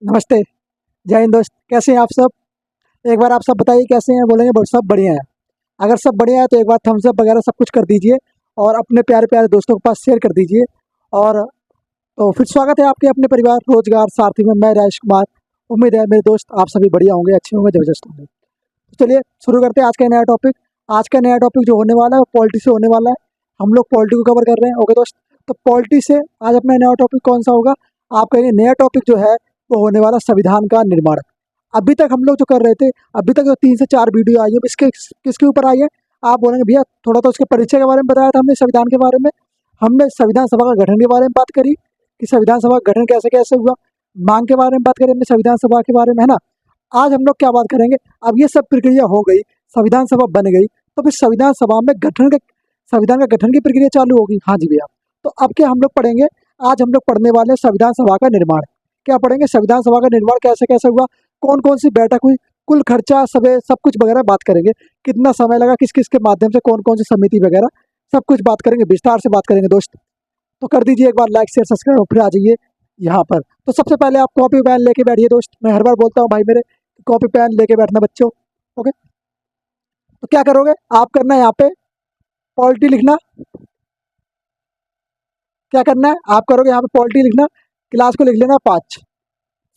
नमस्ते। जय हिंद दोस्त, कैसे हैं आप सब? एक बार आप सब बताइए कैसे हैं? बोलेंगे सब बढ़िया है। अगर सब बढ़िया है तो एक बार थम्स अप वगैरह सब कुछ कर दीजिए और अपने प्यारे प्यारे दोस्तों के पास शेयर कर दीजिए। और तो फिर स्वागत है आपके अपने परिवार रोजगार सारथी में। मैं राजेश कुमार। उम्मीद है मेरे दोस्त आप सभी बढ़िया होंगे, अच्छे होंगे, जबरदस्त होंगे। तो चलिए शुरू करते हैं आज का नया टॉपिक। आज का नया टॉपिक जो होने वाला है वो पॉलिटी से होने वाला है। हम लोग पॉलिटी को कवर कर रहे हैं, ओके दोस्त। तो पॉलिटी से आज अपना नया टॉपिक कौन सा होगा? आप कहेंगे नया टॉपिक जो है वो होने वाला संविधान का निर्माण। अभी तक हम लोग जो कर रहे थे, अभी तक जो 3 से 4 वीडियो आई है इसके किसके ऊपर आई है? आप बोलेंगे भैया थोड़ा तो उसके परिचय के बारे में बताया था हमने, संविधान के बारे में। हमने संविधान सभा का गठन के बारे में बात करी कि संविधान सभा का गठन कैसे कैसे हुआ। मांग के बारे में बात करी हमने संविधान सभा के बारे में, है ना। आज हम लोग क्या बात करेंगे? अब ये सब प्रक्रिया हो गई, संविधान सभा बन गई, तो फिर संविधान सभा में संविधान का गठन की प्रक्रिया चालू होगी। हाँ जी भैया। तो अब क्या हम लोग पढ़ेंगे? आज हम लोग पढ़ने वाले हैं संविधान सभा का निर्माण। क्या पढ़ेंगे? संविधान सभा का निर्माण कैसे कैसे हुआ, कौन कौन सी बैठक हुई, कुल खर्चा सब कुछ वगैरह बात करेंगे। कितना समय लगा, किस किस के माध्यम से, कौन कौन सी समिति वगैरह, सब कुछ बात करेंगे, विस्तार से बात करेंगे दोस्त। तो कर दीजिए एक बार लाइक शेयर सब्सक्राइब और फिर आ जाइए यहाँ पर। तो सबसे पहले आप कॉपी पेन लेके बैठिए दोस्त। मैं हर बार बोलता हूँ भाई मेरे, कॉपी पेन लेके बैठना बच्चों। ओके। तो क्या करोगे आप? करना है यहाँ पे पॉलिटी लिखना। क्या करना है आप? करोगे यहाँ पे पॉलिटी लिखना। क्लास को लिख लेना 5।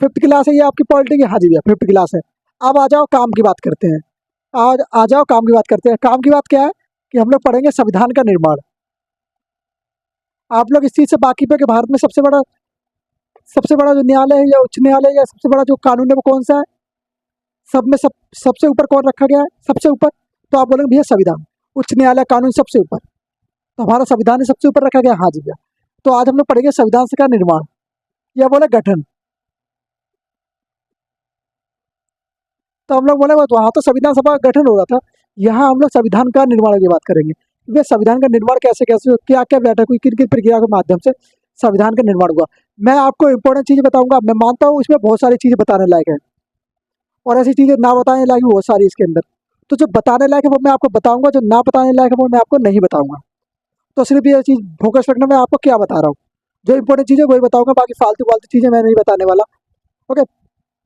फिफ्थ क्लास है ये आपकी पॉलिटी की? हाँ जी भैया फिफ्थ क्लास है। अब आ जाओ काम की बात करते हैं। आज आ जाओ काम की बात करते हैं। काम की बात क्या है कि हम लोग पढ़ेंगे संविधान का निर्माण। आप लोग इस चीज़ से वाकिफ है कि भारत में सबसे बड़ा जो न्यायालय है या उच्च न्यायालय या सबसे बड़ा जो कानून है वो कौन सा है? सब में सबसे ऊपर कौन रखा गया है सबसे ऊपर? तो आप बोलेंगे भैया संविधान। उच्च न्यायालय कानून सबसे ऊपर, तो हमारा संविधान ही सबसे ऊपर रखा गया। हाँ जी भैया। तो आज हम लोग पढ़ेंगे संविधान का निर्माण या बोले गठन। तो हम लोग बोले वो तो वहाँ तो संविधान सभा का गठन हो रहा था, यहाँ हम लोग संविधान का निर्माण की बात करेंगे। वे संविधान का निर्माण कैसे कैसे, क्या क्या बैठक हुई, किन किन प्रक्रिया के माध्यम से संविधान का निर्माण हुआ। मैं आपको इंपॉर्टेंट चीज़ बताऊंगा। मैं मानता हूँ इसमें बहुत सारी चीज़ें बताने लायक है और ऐसी चीज़ें ना बताने लायक भी बहुत सारी इसके अंदर। तो जो बताने लायक है वो मैं आपको बताऊंगा, जो ना बताने लायक है वो मैं आपको नहीं बताऊंगा। तो सिर्फ ये चीज़ फोकस रखना, मैं आपको क्या बता रहा हूँ। जो इंपॉर्टेंट चीज़ है वही बताऊंगा, बाकी फालतू फालतू चीज़ें मैं नहीं बताने वाला। ओके।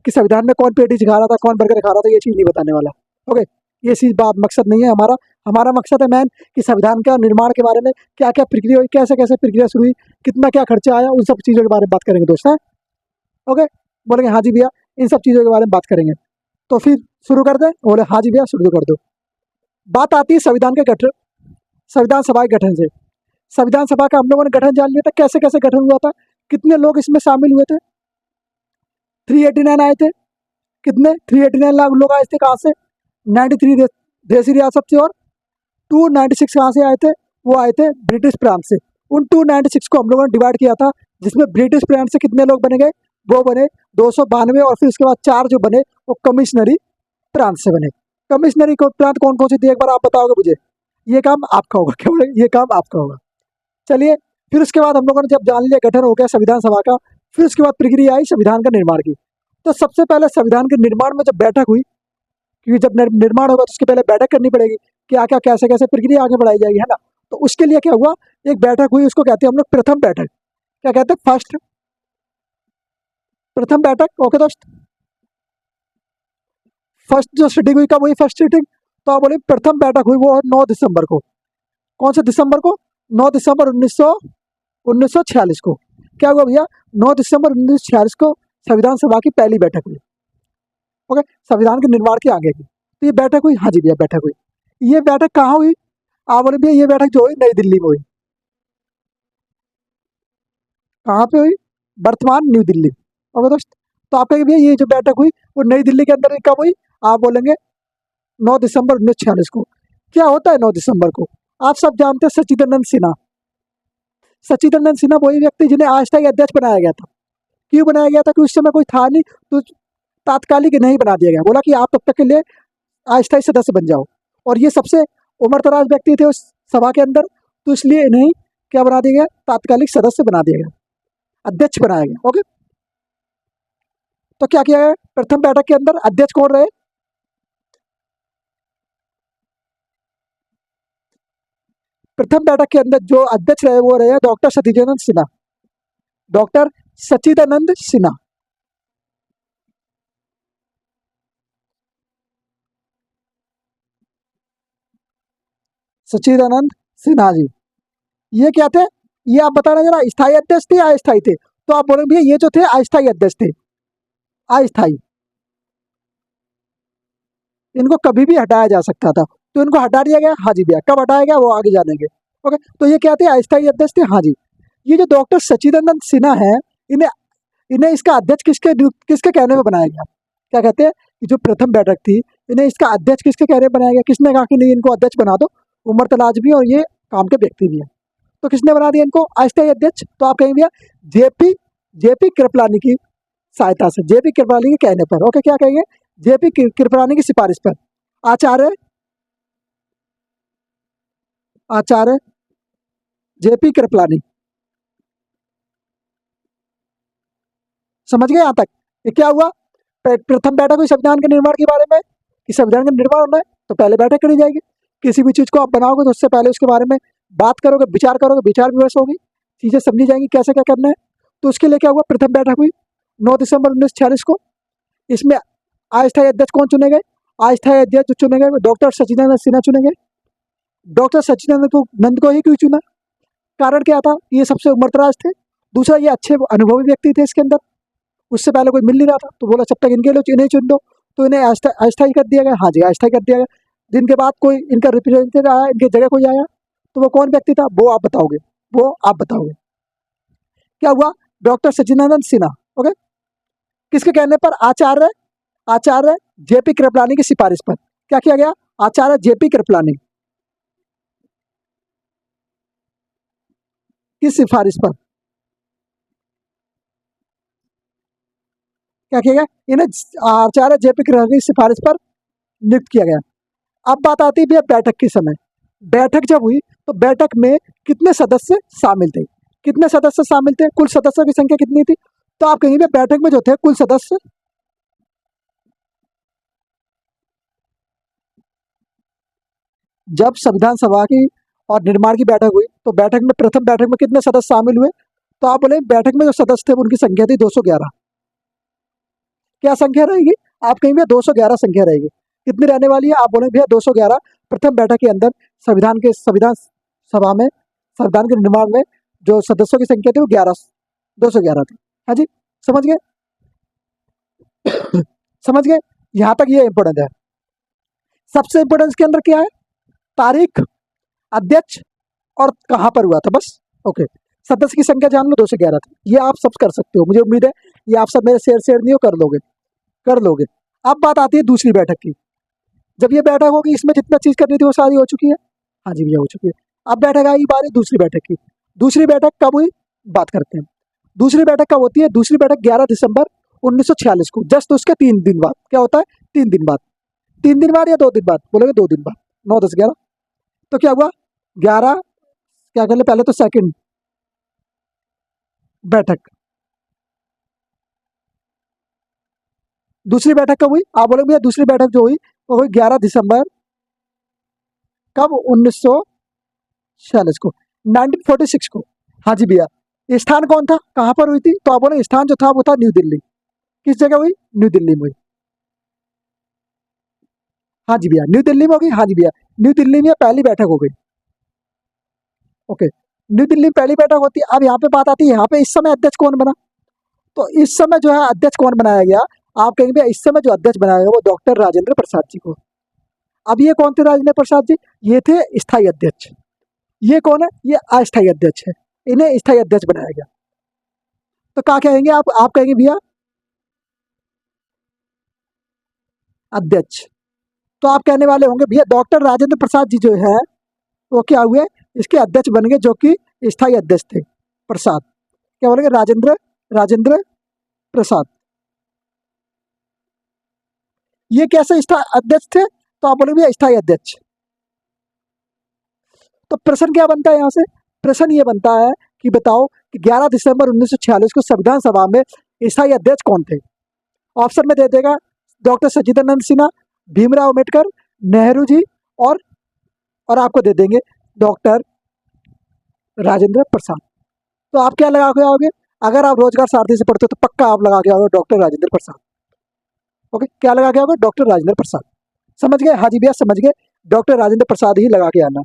कि संविधान में कौन पेटी खा रहा था, कौन बर्गर खा रहा था, ये चीज़ नहीं बताने वाला। ओके। ये चीज़ बात मकसद नहीं है हमारा। हमारा मकसद है मैन कि संविधान का निर्माण के बारे में क्या क्या प्रक्रिया हुई, कैसे कैसे प्रक्रिया शुरू हुई, कितना क्या खर्चा आया, उन सब चीज़ों के बारे में बात करेंगे दोस्त। हैं? ओके। बोलेंगे हाँ जी भैया, इन सब चीज़ों के बारे में बात करेंगे। तो फिर शुरू कर दें? बोले हाँ जी भैया शुरू कर दो। बात आती है संविधान के गठन, संविधान सभा के गठन से। संविधान सभा का हम लोगों ने गठन जान लिया था, कैसे कैसे गठन हुआ था, कितने लोग इसमें शामिल हुए थे। 389 आए थे। कितने? 389 लाख लोग आए थे। कहाँ से? 93 देसी रियासत से। और 296 कहाँ से आए थे? वो आए थे ब्रिटिश प्रांत से। उन 296 को हम लोगों ने डिवाइड किया था, जिसमें ब्रिटिश प्रांत से कितने लोग बने गए? वो बने 292। और फिर उसके बाद 4 जो बने वो कमिश्नरी प्रांत से बने। कमिश्नरी को प्रांत कौन कौन सी थी एक बार आप बताओगे मुझे? ये काम आपका होगा। क्या बोले? ये काम आपका होगा। चलिए। फिर उसके बाद हम लोगों ने जब जान लिया गठन हो गया संविधान सभा का, फिर उसके बाद प्रक्रिया आई संविधान का निर्माण की। तो सबसे पहले संविधान के निर्माण में जब बैठक हुई, क्योंकि जब निर्माण होगा तो उसके पहले बैठक करनी पड़ेगी, क्या क्या कैसे कैसे प्रक्रिया आगे बढ़ाई जाएगी, है ना। तो उसके लिए क्या हुआ, एक बैठक हुई, उसको कहते हैं हम लोग प्रथम बैठक। क्या कहते हैं? फर्स्ट, प्रथम बैठक। ओके दोस्त। फर्स्ट जो सीटिंग हुई कब हुई? First sitting. तो आप बोले प्रथम बैठक हुई वो 9 दिसंबर को। कौन से दिसंबर को? 9 दिसंबर 1946 को। क्या हुआ भैया? 9 दिसंबर 1946 को संविधान सभा की पहली बैठक हुई। ओके। संविधान के निर्माण के आगे की तो ये बैठक हुई। हाँ जी भैया बैठक हुई। ये बैठक कहाँ हुई? आप बोले भैया ये बैठक जो हुई नई दिल्ली में हुई। कहाँ पे हुई? वर्तमान न्यू दिल्ली। ओके दोस्त। तो आप कहेंगे भैया ये जो बैठक हुई वो नई दिल्ली के अंदर कब हुई? आप बोलेंगे 9 दिसंबर 1946 को। क्या होता है 9 दिसंबर को? आप सब जानते हैं सच्चिदानंद सिन्हा। सच्चिदानंद सिन्हा वही व्यक्ति जिन्हें अस्थायी अध्यक्ष बनाया गया था। क्यों बनाया गया था? कि उस समय कोई था नहीं, तो तात्कालिक नहीं बना दिया गया। बोला कि आप तब तक के लिए अस्थायी सदस्य बन जाओ। और ये सबसे उम्रदराज व्यक्ति थे उस सभा के अंदर, तो इसलिए इन्हें क्या बना दिया गया? तात्कालिक सदस्य बना दिया गया, अध्यक्ष बनाया गया। ओके। तो क्या किया गया प्रथम बैठक के अंदर? अध्यक्ष कौन रहे? प्रथम बैठक के अंदर जो अध्यक्ष रहे वो रहे डॉक्टर सचिदानंद सिन्हा। डॉक्टर सच्चिदानंद सिन्हा। सच्चिदानंद सिन्हा जी, ये क्या थे? ये आप बताना जरा, स्थायी अध्यक्ष थे या अस्थायी थे? तो आप बोलेंगे भैया ये जो थे अस्थायी अध्यक्ष थे, अस्थायी। इनको कभी भी हटाया जा सकता था, तो इनको हटा दिया गया। हाँ जी भैया, कब हटाया गया वो आगे जानेंगे। ओके, तो ये क्या थे? अस्थायी अध्यक्ष थे। हाँ जी। ये जो डॉक्टर सच्चिदानंद सिन्हा है, इन्हें इन्हें इसका अध्यक्ष किसके किसके कहने पे बनाया गया? क्या कहते हैं कि जो प्रथम बैठक थी, इन्हें इसका अध्यक्ष किसके कहने पे बनाया गया? किसने कहा कि नहीं इनको अध्यक्ष बना दो? उमर तलाज भी और ये काम के व्यक्ति भी है, तो किसने बना दिया इनको अस्थायी अध्यक्ष? तो आप कहेंगे भैया जेपी जेपी कृपलानी की सहायता से, जेपी कृपलानी के कहने पर। ओके, क्या कहेंगे? जेपी कृपलानी की सिफारिश पर आचार्य आचार्य जेपी कृपलानी। समझ गए यहाँ तक? ये क्या हुआ? प्रथम बैठक हुई संविधान के निर्माण के बारे में, कि संविधान का निर्माण होना है तो पहले बैठक करी जाएगी। किसी भी चीज को आप बनाओगे तो उससे पहले उसके बारे में बात करोगे, विचार करोगे, विचार विमर्श होगी, चीजें समझी जाएंगी कैसे क्या करना है। तो उसके लिए क्या हुआ? प्रथम बैठक हुई 9 दिसंबर 1946 को। इसमें अस्थायी अध्यक्ष कौन चुने गए? अस्थायी अध्यक्ष जो चुने गए डॉक्टर सच्चिदानंद सिन्हा चुने गए। डॉक्टर सच्चिदानंद को ही क्यों चुना? कारण क्या था? ये सबसे उम्रदराज थे, दूसरा ये अच्छे अनुभवी व्यक्ति थे इसके अंदर, उससे पहले कोई मिल नहीं रहा था, तो बोला जब तक इनके लिए इन्हें चुन दो। तो इन्हें अस्थायी कर दिया गया। हाँ जी, अस्थायी कर दिया गया। जिनके बाद कोई इनका रिप्रेजेंटेटिव आया, इनकी जगह कोई आया, तो वो कौन व्यक्ति था? वो आप बताओगे, वो आप बताओगे। क्या हुआ? डॉक्टर सच्चिदानंद सिन्हा। ओके, किसके कहने पर? आचार्य जेपी कृपलानी की सिफारिश पर क्या किया गया? आचार्य जेपी कृपलानी की सिफारिश पर क्या किया गया? इन्हें आचार्य जेपी कृपलानी की सिफारिश पर नियुक्त किया गया। अब बात आती है भैया बैठक के समय। बैठक जब हुई तो बैठक में कितने सदस्य शामिल थे? कितने सदस्य शामिल थे? कुल सदस्यों की संख्या कितनी थी? तो आप कहेंगे बैठक में जो थे कुल सदस्य, जब संविधान सभा की और निर्माण की बैठक हुई तो बैठक में, प्रथम बैठक में कितने सदस्य शामिल हुए? तो आप बोले बैठक में जो सदस्य थे उनकी संख्या थी 211। क्या संख्या रहेगी? आप कहेंगे 211 संख्या रहेगी। कितनी रहने वाली है? आप बोले भैया 211। प्रथम बैठक के अंदर संविधान सभा में, संविधान के निर्माण में जो सदस्यों की संख्या थी वो 211 थी। हाँ जी, समझ गए? समझ गए? यहाँ तक ये इंपॉर्टेंट है। सबसे इंपॉर्टेंट इसके अंदर क्या है? तारीख, अध्यक्ष और कहाँ पर हुआ था, बस। ओके, सदस्य की संख्या जान लो 211 थी। ये आप सब कर सकते हो, मुझे उम्मीद है ये आप सब मेरे शेयर नहीं हो, कर लोगे। अब बात आती है दूसरी बैठक की। जब ये बैठक होगी इसमें जितना चीज करनी थी वो सारी हो चुकी है। हाँ जी भैया, हो चुकी है। अब बैठक आई बारी दूसरी बैठक की। दूसरी बैठक कब हुई? बात करते हैं। दूसरी बैठक कब होती है? दूसरी बैठक 11 दिसंबर 1946 को, जस्ट उसके 3 दिन बाद। क्या होता है? 3 दिन बाद। 3 दिन बाद या 2 दिन बाद? बोलोगे 2 दिन बाद। 9, 10, 11। तो क्या हुआ? 11, क्या कर ले पहले तो सेकंड बैठक। दूसरी बैठक कब हुई? आप बोलोगे भैया दूसरी बैठक जो हुई वो हुई 11 दिसंबर, कब? 1946 को, 1946 को। हाँ जी भैया। स्थान कौन था? कहाँ पर हुई थी? तो आप बोले स्थान जो था वो था न्यू दिल्ली। किस जगह हुई? न्यू दिल्ली में हुई। हाँ जी भैया, न्यू दिल्ली में होगी। हाँ जी भैया, न्यू दिल्ली में पहली बैठक हो गई। ओके, न्यू दिल्ली में पहली बैठक होती है। अब यहाँ पे बात आती है, यहाँ पे इस समय अध्यक्ष कौन बना? तो इस समय जो है अध्यक्ष कौन बनाया गया? आप कहेंगे भैया इस समय जो अध्यक्ष बनाया गया वो डॉक्टर राजेंद्र प्रसाद जी को। अब ये कौन थे राजेंद्र प्रसाद जी? ये थे स्थायी अध्यक्ष। ये कौन है? ये अस्थायी अध्यक्ष है। इन्हें स्थायी अध्यक्ष बनाया गया। तो क्या कहेंगे आप कहेंगे भैया अध्यक्ष। तो आप कहने वाले होंगे भैया डॉक्टर राजेंद्र प्रसाद जी जो है वो क्या हुए? इसके अध्यक्ष बन गए, जो कि स्थायी अध्यक्ष थे प्रसाद। क्या बोलेंगे? राजेंद्र प्रसाद। ये कैसे अध्यक्ष थे? तो आप बोलेंगे भैया स्थायी अध्यक्ष। तो प्रश्न क्या बनता है यहाँ से? प्रश्न ये बनता है कि बताओ कि 11 दिसंबर 1946 को संविधान सभा में स्थायी अध्यक्ष कौन थे? ऑप्शन में दे देगा डॉक्टर सच्चिदानंद सिन्हा, भीमराव अम्बेडकर, नेहरू जी और आपको दे देंगे डॉक्टर राजेंद्र प्रसाद। तो आप क्या लगा के आओगे? अगर आप रोजगार सारथी से पढ़ते हो तो पक्का आप लगा के आओगे डॉक्टर राजेंद्र प्रसाद। ओके, क्या लगा के आओगे? डॉक्टर राजेंद्र प्रसाद। समझ गए? हाँ जी भैया, समझ गए। डॉक्टर राजेंद्र प्रसाद ही लगा के आना।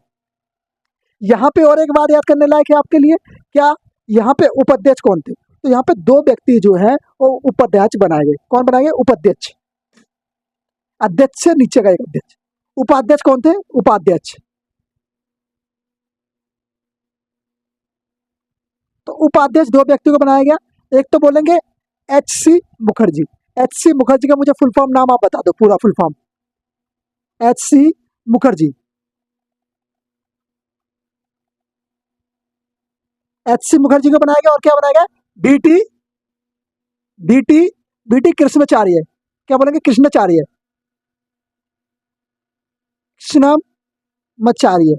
यहाँ पे और एक बात याद करने लायक है आपके लिए, क्या यहाँ पे उपाध्यक्ष कौन थे? तो यहाँ पे दो व्यक्ति जो है वो उपाध्यक्ष बनाए गए। कौन बनाए गए? उपाध्यक्ष। अध्यक्ष से नीचे का एक अध्यक्ष। उपाध्यक्ष कौन थे? उपाध्यक्ष। तो उपाध्यक्ष दो व्यक्तियों को बनाया गया। एक तो बोलेंगे H.C. मुखर्जी। H.C. मुखर्जी का मुझे फुल फॉर्म नाम आप बता दो, पूरा full form. H.C. Mukherjee. H.C. Mukherjee को बनाया गया। और क्या बनाया गया? D.T. D.T. कृष्णाचार्य। क्या बोलेंगे? कृष्णाचार्य। कृष्णाचार्य।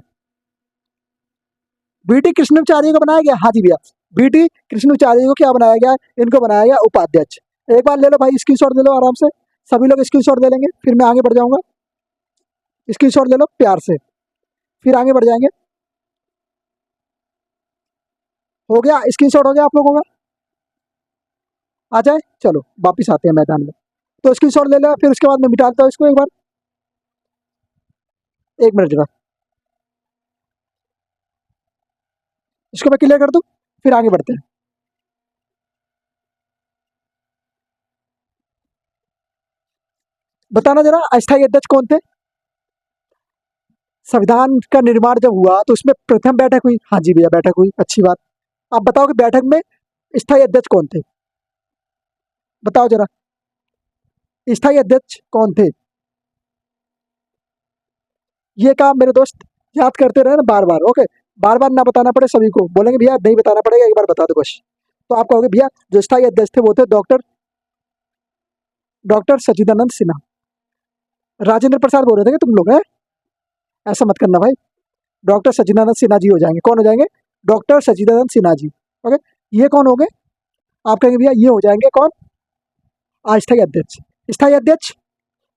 B.T. कृष्णाचार्य को बनाया गया। हाँ जी भैया, B.T. कृष्णाचार्य को क्या बनाया गया? इनको बनाया गया उपाध्यक्ष। एक बार ले लो भाई, स्क्रीनशॉट ले लो आराम से, सभी लोग स्क्रीनशॉट ले लेंगे, फिर मैं आगे बढ़ जाऊंगा। स्क्रीनशॉट ले लो प्यार से, फिर आगे बढ़ जाएंगे। हो गया? स्क्रीनशॉट हो गया आप लोगों का? आ जाए, चलो वापिस आते हैं मैदान में। तो स्क्रीनशॉट ले लो, फिर उसके बाद मैं मिटाता हूँ इसको एक बार। एक मिनट जरा, इसको मैं क्लियर कर दूं, फिर आगे बढ़ते हैं। बताना जरा, अस्थायी अध्यक्ष कौन थे? संविधान का निर्माण जब हुआ तो उसमें प्रथम बैठक हुई। हाँ जी भैया, बैठक हुई, अच्छी बात। आप बताओ कि बैठक में स्थायी अध्यक्ष कौन थे? बताओ जरा, स्थायी अध्यक्ष कौन थे? ये काम मेरे दोस्त याद करते रहे ना बार बार, ओके? बार बार ना बताना पड़े सभी को, बोलेंगे भैया नहीं बताना पड़ेगा, एक बार बता दो बस। तो आप कहोगे भैया जो स्थायी अध्यक्ष थे वो थे डॉक्टर सच्चिदानंद सिन्हा। राजेंद्र प्रसाद बोल रहे थे कि तुम लोग हैं? ऐसा मत करना भाई, डॉक्टर सच्चिदानंद सिन्हा जी हो जाएंगे। कौन हो जाएंगे? डॉक्टर सच्चिदानंद सिन्हा जी। ओके, ये कौन हो गए? आप कहेंगे भैया ये हो जाएंगे कौन? अस्थायी अध्यक्ष। स्थायी अध्यक्ष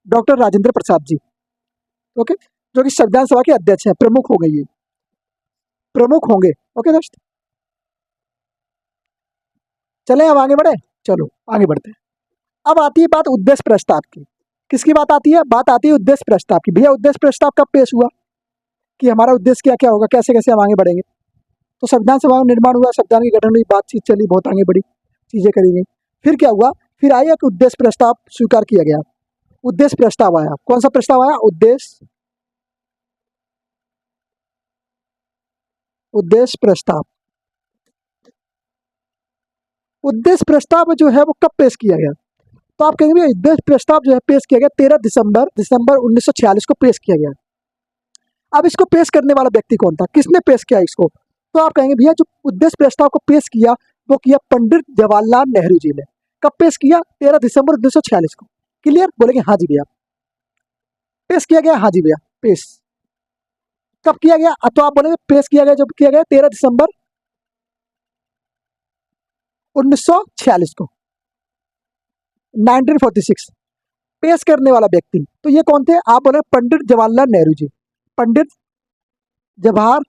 डॉक्टर राजेंद्र प्रसाद जी, ओके, जो कि संविधान सभा के अध्यक्ष हैं, प्रमुख हो गए, ये प्रमुख होंगे। ओके दोस्त, चले अब आगे बढ़े। चलो आगे बढ़ते हैं। अब आती है बात उद्देश्य प्रस्ताव की। किसकी बात आती है? बात आती है उद्देश्य प्रस्ताव की। भैया उद्देश्य प्रस्ताव कब पेश हुआ, कि हमारा उद्देश्य क्या क्या होगा, कैसे कैसे हम आगे बढ़ेंगे। तो संविधान सभा में निर्माण हुआ, संविधान की गठन हुई, बातचीत चली, बहुत आगे बढ़ी, चीजें करी गई। फिर क्या हुआ? फिर आया कि उद्देश्य प्रस्ताव स्वीकार किया गया। उद्देश्य प्रस्ताव आया। कौन सा प्रस्ताव आया? उद्देश्य प्रस्ताव। उद्देश्य प्रस्ताव जो है वो कब पेश किया गया? तो आप कहेंगे उद्देश्य प्रस्ताव जो है पेश किया गया 13 दिसंबर 1946 को पेश किया गया। अब इसको पेश करने वाला व्यक्ति कौन था? किसने पेश किया इसको? तो आप कहेंगे भैया जो उद्देश्य प्रस्ताव को पेश किया वो किया पंडित जवाहरलाल नेहरू जी ने। कब पेश किया? 13 दिसंबर 1946 को। क्लियर? बोलेंगे हाँ जी भैया पेश किया गया। हाँ जी भैया पेश कब किया गया? तो आप बोलेंगे पेश किया गया जब किया गया 13 दिसंबर 1946 को, 1946। पेश करने वाला व्यक्ति तो ये कौन थे? आप बोले पंडित जवाहरलाल नेहरू जी। पंडित जवाहर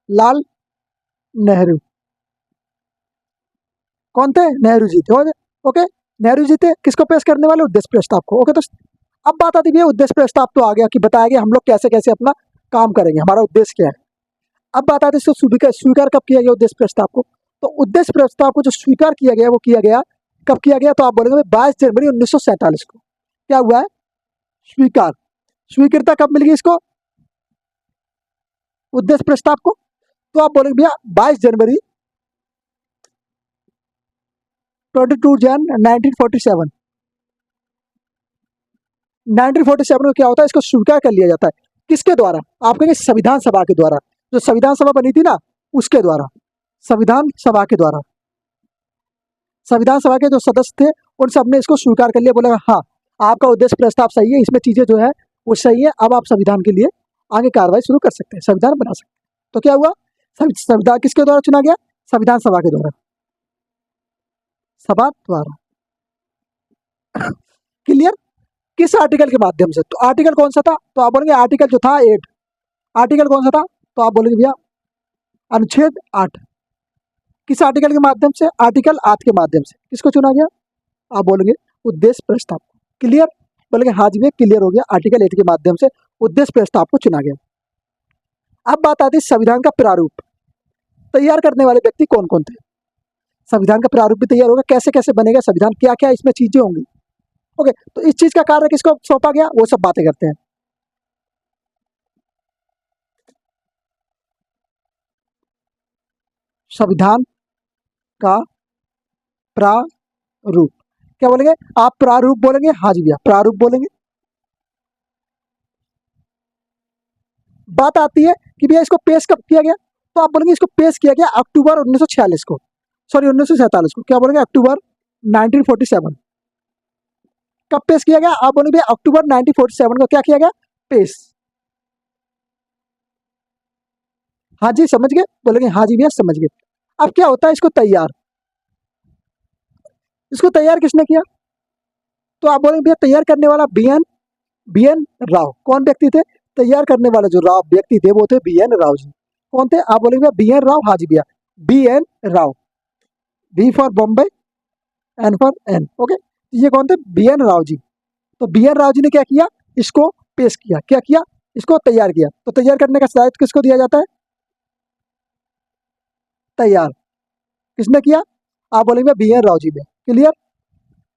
लाल नेहरू। कौन थे? नेहरू जी थे। ओके, नेहरू जी थे किसको पेश करने वाले? उद्देश्य प्रस्ताव को। ओके दोस्त, अब बात आती है उद्देश्य प्रस्ताव तो आ गया कि बताया गया हम लोग कैसे कैसे अपना काम करेंगे, हमारा उद्देश्य क्या है। अब बात आती है इसको स्वीकार कब किया गया उद्देश्य प्रस्ताव को? तो उद्देश्य प्रस्ताव को जो स्वीकार किया गया वो किया गया कब किया गया? तो आप बोलेंगे 22 जनवरी 1947 को। क्या हुआ है? स्वीकार। स्वीकृता कब मिल गई इसको? उद्देश्य प्रस्ताव को। तो आप बोलेंगे भैया 22 जनवरी 22 जन 1947। 1947 में क्या होता है? इसको स्वीकार कर लिया जाता है। किसके द्वारा? आप कहेंगे संविधान सभा के द्वारा। जो संविधान सभा बनी थी ना उसके द्वारा। संविधान सभा के द्वारा, संविधान सभा के जो सदस्य थे उन सब ने इसको स्वीकार कर लिया। बोला हाँ आपका उद्देश्य प्रस्ताव सही है, इसमें चीजें जो है वो सही है, अब आप संविधान के लिए आगे कार्रवाई शुरू कर सकते हैं, संविधान बना सकते हैं। तो क्या हुआ? संविधान किसके द्वारा चुना गया? संविधान सभा के द्वारा। सभा द्वारा। क्लियर? किस आर्टिकल के माध्यम से? तो आर्टिकल कौन सा था? तो आप बोलेंगे आर्टिकल जो था 8। आर्टिकल कौन सा था? तो आप बोलेंगे भैया अनुच्छेद 8। किस आर्टिकल के माध्यम से? आर्टिकल 8 के माध्यम से। किसको चुना गया? आप बोलेंगे उद्देश्य प्रस्ताव। क्लियर? बोलेंगे हाँ जी भैया क्लियर हो गया, आर्टिकल 8 के माध्यम से उद्देश्य प्रस्ताव को चुना गया। अब बात आती है संविधान का प्रारूप तैयार करने वाले व्यक्ति कौन कौन थे। संविधान का प्रारूप भी तैयार होगा, कैसे कैसे बनेगा संविधान, क्या क्या इसमें चीजें होंगी। ओके, तो इस चीज का कार्य किसको सौंपा गया, वो सब बातें करते हैं। संविधान का प्रारूप, क्या बोलेंगे आप, प्रारूप बोलेंगे, हाँ जी भैया प्रारूप बोलेंगे। बात आती है कि भैया इसको पेश कब किया गया, तो आप बोलेंगे इसको पेश किया गया अक्टूबर 1946 को, सॉरी 1947 को, क्या बोलेंगे अक्टूबर 1947। कब पेश किया गया, आप बोलेंगे अक्टूबर 1947 को क्या किया गया, पेश। हाँ जी समझ गए, बोलेंगे हाँ जी भैया समझ गए। अब क्या होता है इसको तैयार, इसको तैयार किसने किया, तो आप बोलेंगे भैया तैयार करने वाला बी एन राव। कौन व्यक्ति थे, तैयार करने वाले जो राव व्यक्ति थे वो थे बी एन राव जी। कौन थे, आप बोलेंगे बी एन राव, हाँ जी भैया B N Rao, B for Bombay, N for N, okay. ये कौन थे, बी एन राव जी। तो बी एन राव जी ने क्या किया, इसको पेश किया, क्या किया, इसको तैयार किया। तो तैयार करने का दायित्व किसको दिया जाता है, तैयार किसने किया, आप बोलेंगे बी एन राव जी ने। क्लियर,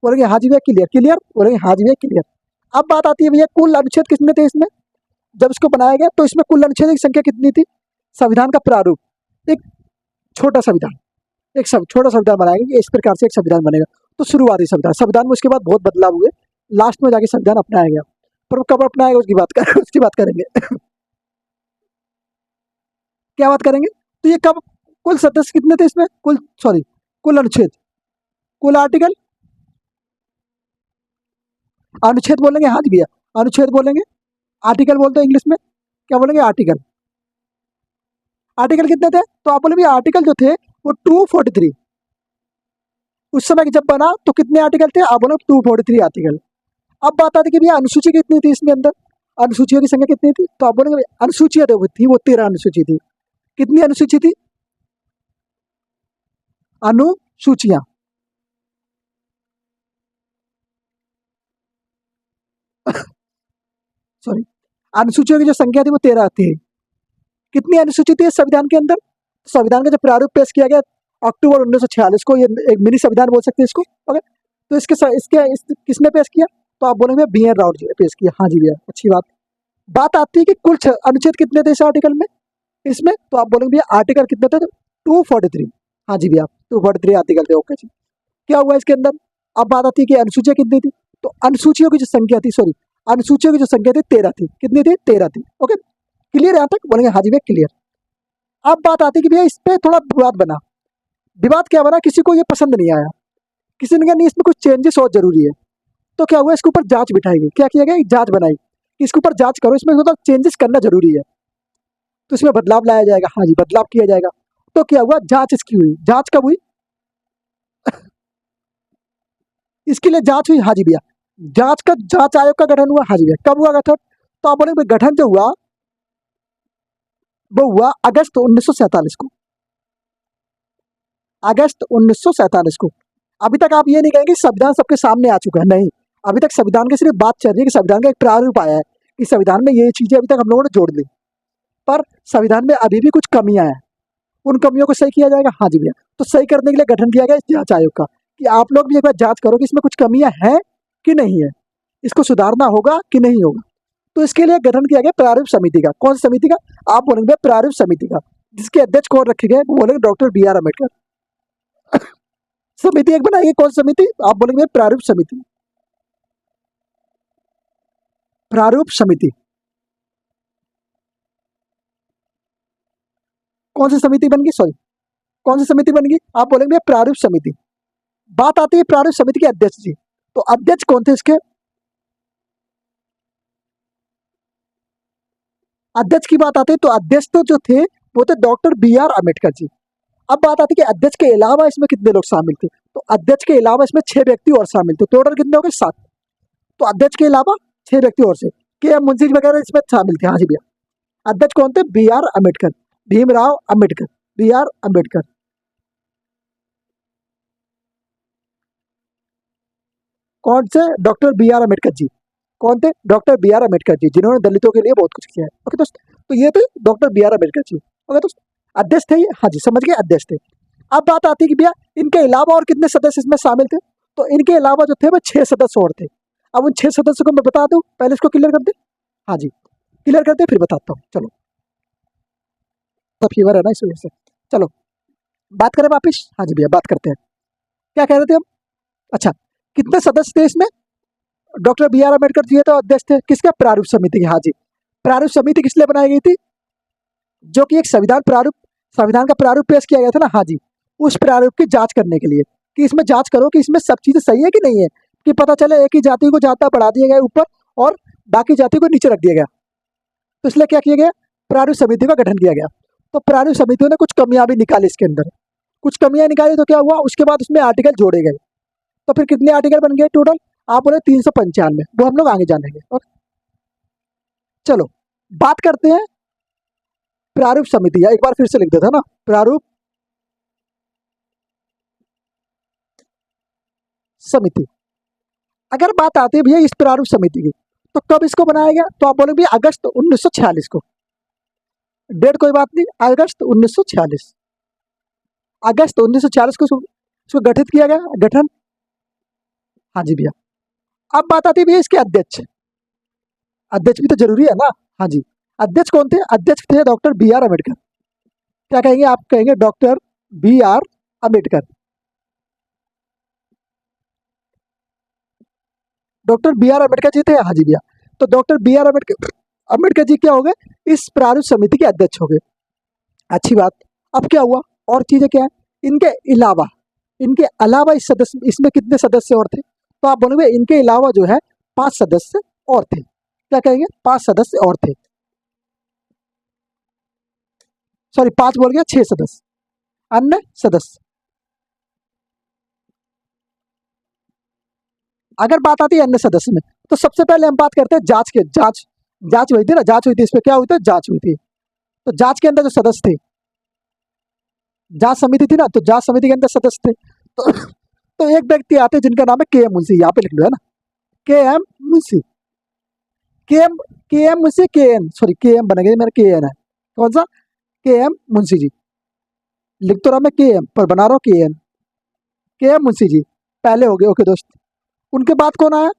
बोलेंगे हाँ जी भैया क्लियर, क्लियर बोलेंगे हाँ जी भैया क्लियर। अब बात आती है भैया कुल अनुच्छेद कितने थे इसमें, जब इसको बनाया गया तो इसमें कुल अनुच्छेद की संख्या कितनी थी। संविधान का प्रारूप, एक छोटा संविधान, एक छोटा संविधान बनाएगा कि इस प्रकार से एक संविधान बनेगा। तो शुरुआती संविधान, संविधान में उसके बाद बहुत बदलाव हुए, लास्ट में जाके संविधान अपनाया गया, पर वो कब अपनाएगा उसकी बात कर उसकी बात करेंगे क्या बात करेंगे, तो ये कब, कुल सदस्य कितने थे इसमें, कुल सॉरी कुल अनुच्छेद, कुल आर्टिकल, अनुच्छेद बोलेंगे हाँ जी भैया अनुच्छेद बोलेंगे, आर्टिकल बोलते हैं इंग्लिश में, क्या बोलेंगे आर्टिकल। आर्टिकल कितने थे, तो आप बोले भैया आर्टिकल जो थे वो 243, उस समय जब बना तो कितने आर्टिकल थे, आप बोलो 243 आर्टिकल। अब बात आती है कि भैया अनुसूची कितनी थी इसमें अंदर, अनुसूचियों की संख्या कितनी थी, तो आप बोलेंगे अनुसूचियां जो थी वो 13 अनुसूची थी। कितनी अनुसूची थी, अनुसूचियां, सॉरी अनुसूचियों की जो संख्या थी वो 13 थी। कितनी अनुसूची थी इस संविधान के अंदर, संविधान का जब प्रारूप पेश किया गया अक्टूबर 1946 को, ये एक मिनी संविधान बोल सकते हैं इसको, ओके। तो किसने पेश किया, तो आप बोलेंगे बी एन राव जी ने पेश किया, हाँ जी भैया अच्छी बात। बात आती है कि कुल अनुच्छेद कितने थे इस आर्टिकल में, इसमें तो आप बोलेंगे भैया आर्टिकल कितने थे, 243, हाँ जी भैया 243 आर्टिकल थे, ओके जी। क्या हुआ इसके अंदर, अब बात आती है कि अनुसूचियां कितनी थी, तो अनुसूचियों की जो संख्या थी, सॉरी अनुसूचियों की जो संख्या थी 13 थी, कितनी थी 13 थी, ओके। क्लियर यहाँ तक, बोलेंगे हाँ जी भैया क्लियर। अब बात आती है कि भैया इस पे थोड़ा विवाद बना, विवाद क्या बना, किसी को ये पसंद नहीं आया, किसी ने कहा नहीं इसमें कुछ चेंजेस और जरूरी है। तो क्या हुआ, इसके ऊपर जांच बिठाई गई, क्या किया गया, एक जांच बनाई, इसके ऊपर जांच करो, इसमें थोड़ा चेंजेस करना जरूरी है, तो इसमें बदलाव लाया जाएगा, हाँ जी बदलाव किया जाएगा। तो क्या हुआ, जांच इसकी हुई, जांच कब हुई इसके लिए जांच हुई, हाँ जी भैया जांच आयोग का गठन हुआ, हाँ जी भैया कब हुआ गठन, तो आप बोलेंगे गठन जो हुआ वो हुआ अगस्त 1947 को, अगस्त 1947 को। अभी तक आप ये नहीं कहेंगे संविधान सबके सामने आ चुका है, नहीं, अभी तक संविधान की सिर्फ बात चल रही है कि संविधान का एक प्रारूप आया है कि संविधान में ये चीजें अभी तक हम लोगों ने जोड़ ली, पर संविधान में अभी भी कुछ कमियां हैं, उन कमियों को सही किया जाएगा, हाँ जी भैया। तो सही करने के लिए गठन किया गया इस जांच आयोग का, कि आप लोग भी एक बार जांच करो कि इसमें कुछ कमियां हैं कि नहीं है, इसको सुधारना होगा कि नहीं होगा। तो इसके लिए गठन किया गया प्रारूप समिति का, कौन सी समिति का, आप बोलेंगे प्रारूप समिति का, जिसके अध्यक्ष कौन रखे गए, वो बोलेंगे डॉक्टर बी आर अम्बेडकर। समिति एक बनाई गई, कौन समिति, आप बोलेंगे प्रारूप समिति, प्रारूप समिति। कौन सी समिति बन गई, सॉरी कौन सी समिति बन गई, आप बोलेंगे प्रारूप समिति। बात आती है प्रारूप समिति के अध्यक्ष जी, तो अध्यक्ष कौन थे इसके, अध्यक्ष की बात आती है तो अध्यक्ष तो जो थे वो थे डॉक्टर बी आर अम्बेडकर जी। अब बात आती है कि अध्यक्ष के अलावा इसमें कितने लोग शामिल थे, तो अध्यक्ष के अलावा इसमें 6 व्यक्ति और शामिल थे, टोटल कितने हो गए 7। तो अध्यक्ष के अलावा 6 व्यक्ति और से, के एम मुंशी वगैरह इसमें शामिल थे, हाँ जी भैया। अध्यक्ष कौन थे, B R Ambedkar, Bhimrao Ambedkar, B R Ambedkar. कौन से, doctor B R Ambedkar ji. कौन थे? Doctor B R Ambedkar ji, जिन्होंने दलितों के लिए बहुत कुछ किया है। ओके दोस्त, तो ये थे doctor B R Ambedkar ji. Okay दोस्त, अध्यक्ष थे ये, हाँ जी समझ गए, अध्यक्ष थे। अब बात आती है कि भैया इनके अलावा और कितने सदस्य इसमें शामिल थे। तो इनके अलावा जो थे वो 6 सदस्य और थे। अब उन 6 सदस्यों को मैं बता दूं, पहले इसको क्लियर कर दे। हाँ जी, क्लियर करते फिर बताता हूँ। चलो, तो फीवर है ना इस वजह से। चलो बात करें वापिस। हाँ जी भैया, बात करते हैं, क्या कह रहे थे हम। अच्छा, कितने सदस्य थे इसमें? डॉक्टर बी आर अम्बेडकर जी तो अध्यक्ष थे, किसका? प्रारूप समिति के। हाँ जी, प्रारूप समिति किस लिए बनाई गई थी? जो कि एक संविधान का प्रारूप पेश किया गया था ना, हाँ जी, उस प्रारूप की जांच करने के लिए, कि इसमें जांच करो कि इसमें सब चीजें सही है कि नहीं है, कि पता चले एक ही जाति को ज्यादा बढ़ा दिया गया ऊपर और बाकी जाति को नीचे रख दिया गया। तो इसलिए क्या किया गया? प्रारूप समिति का गठन किया गया। तो प्रारूप समितियों ने कुछ कमियां भी निकाली इसके अंदर, कुछ कमियां निकाली तो क्या हुआ, उसके बाद उसमें आर्टिकल जोड़े गए। तो फिर कितने आर्टिकल बन गए टोटल? आप बोले 395, वो हम लोग आगे जानेंगे। ओके, चलो बात करते हैं प्रारूप समिति, या एक बार फिर से लिख देता है ना, प्रारूप समिति। अगर बात आती है भैया इस प्रारूप समिति की, तो कब इसको बनाया गया? तो आप बोलेंगे अगस्त 1946 को। डेट कोई बात नहीं, अगस्त 1946, अगस्त 1946 को इसको गठित किया गया, गठन। हाँ जी भैया, अब बात आती है भैया इसके अध्यक्ष। अध्यक्ष भी तो जरूरी है ना। हाँ जी, अध्यक्ष कौन थे? अध्यक्ष थे डॉक्टर बी आर अम्बेडकर। क्या कहेंगे आप? कहेंगे doctor B R Ambedkar. Doctor B R Ambedkar ji थे, हाँ जी भैया। तो doctor B R Ambedkar Ambedkar ji क्या हो गए? इस प्रारूप समिति के अध्यक्ष हो गए। अच्छी बात। अब क्या हुआ, और चीजें क्या है इनके अलावा इस सदस्य, इसमें कितने सदस्य और थे? तो आप बोलोगे इनके अलावा जो है 5 सदस्य और थे। क्या कहेंगे? 5 सदस्य और थे, सॉरी 5 बोल गया, 6 सदस्य, अन्य सदस्य। अगर बात आती है अन्य सदस्य में, तो सबसे पहले हम बात करते हैं जांच हुई थी ना, जांच हुई थी, इस पे क्या हुई थी? जांच हुई थी। तो जांच के अंदर जो सदस्य थे, जांच समिति थी ना, तो जांच समिति के अंदर सदस्य थे। तो एक व्यक्ति आते हैं जिनका नाम है के एम मुंशी, यहाँ पे लिख लो है ना, के एम मुंशी, के एम मुंशी, के एन, सॉरी के एम बन गई, मेरा के एन है। कौन सा? के एम मुंशी जी। लिख तो रहा मैं के एम, पर बना रहा हूँ के एम मुंशी जी पहले हो गए। ओके दोस्त, उनके बाद कौन आया?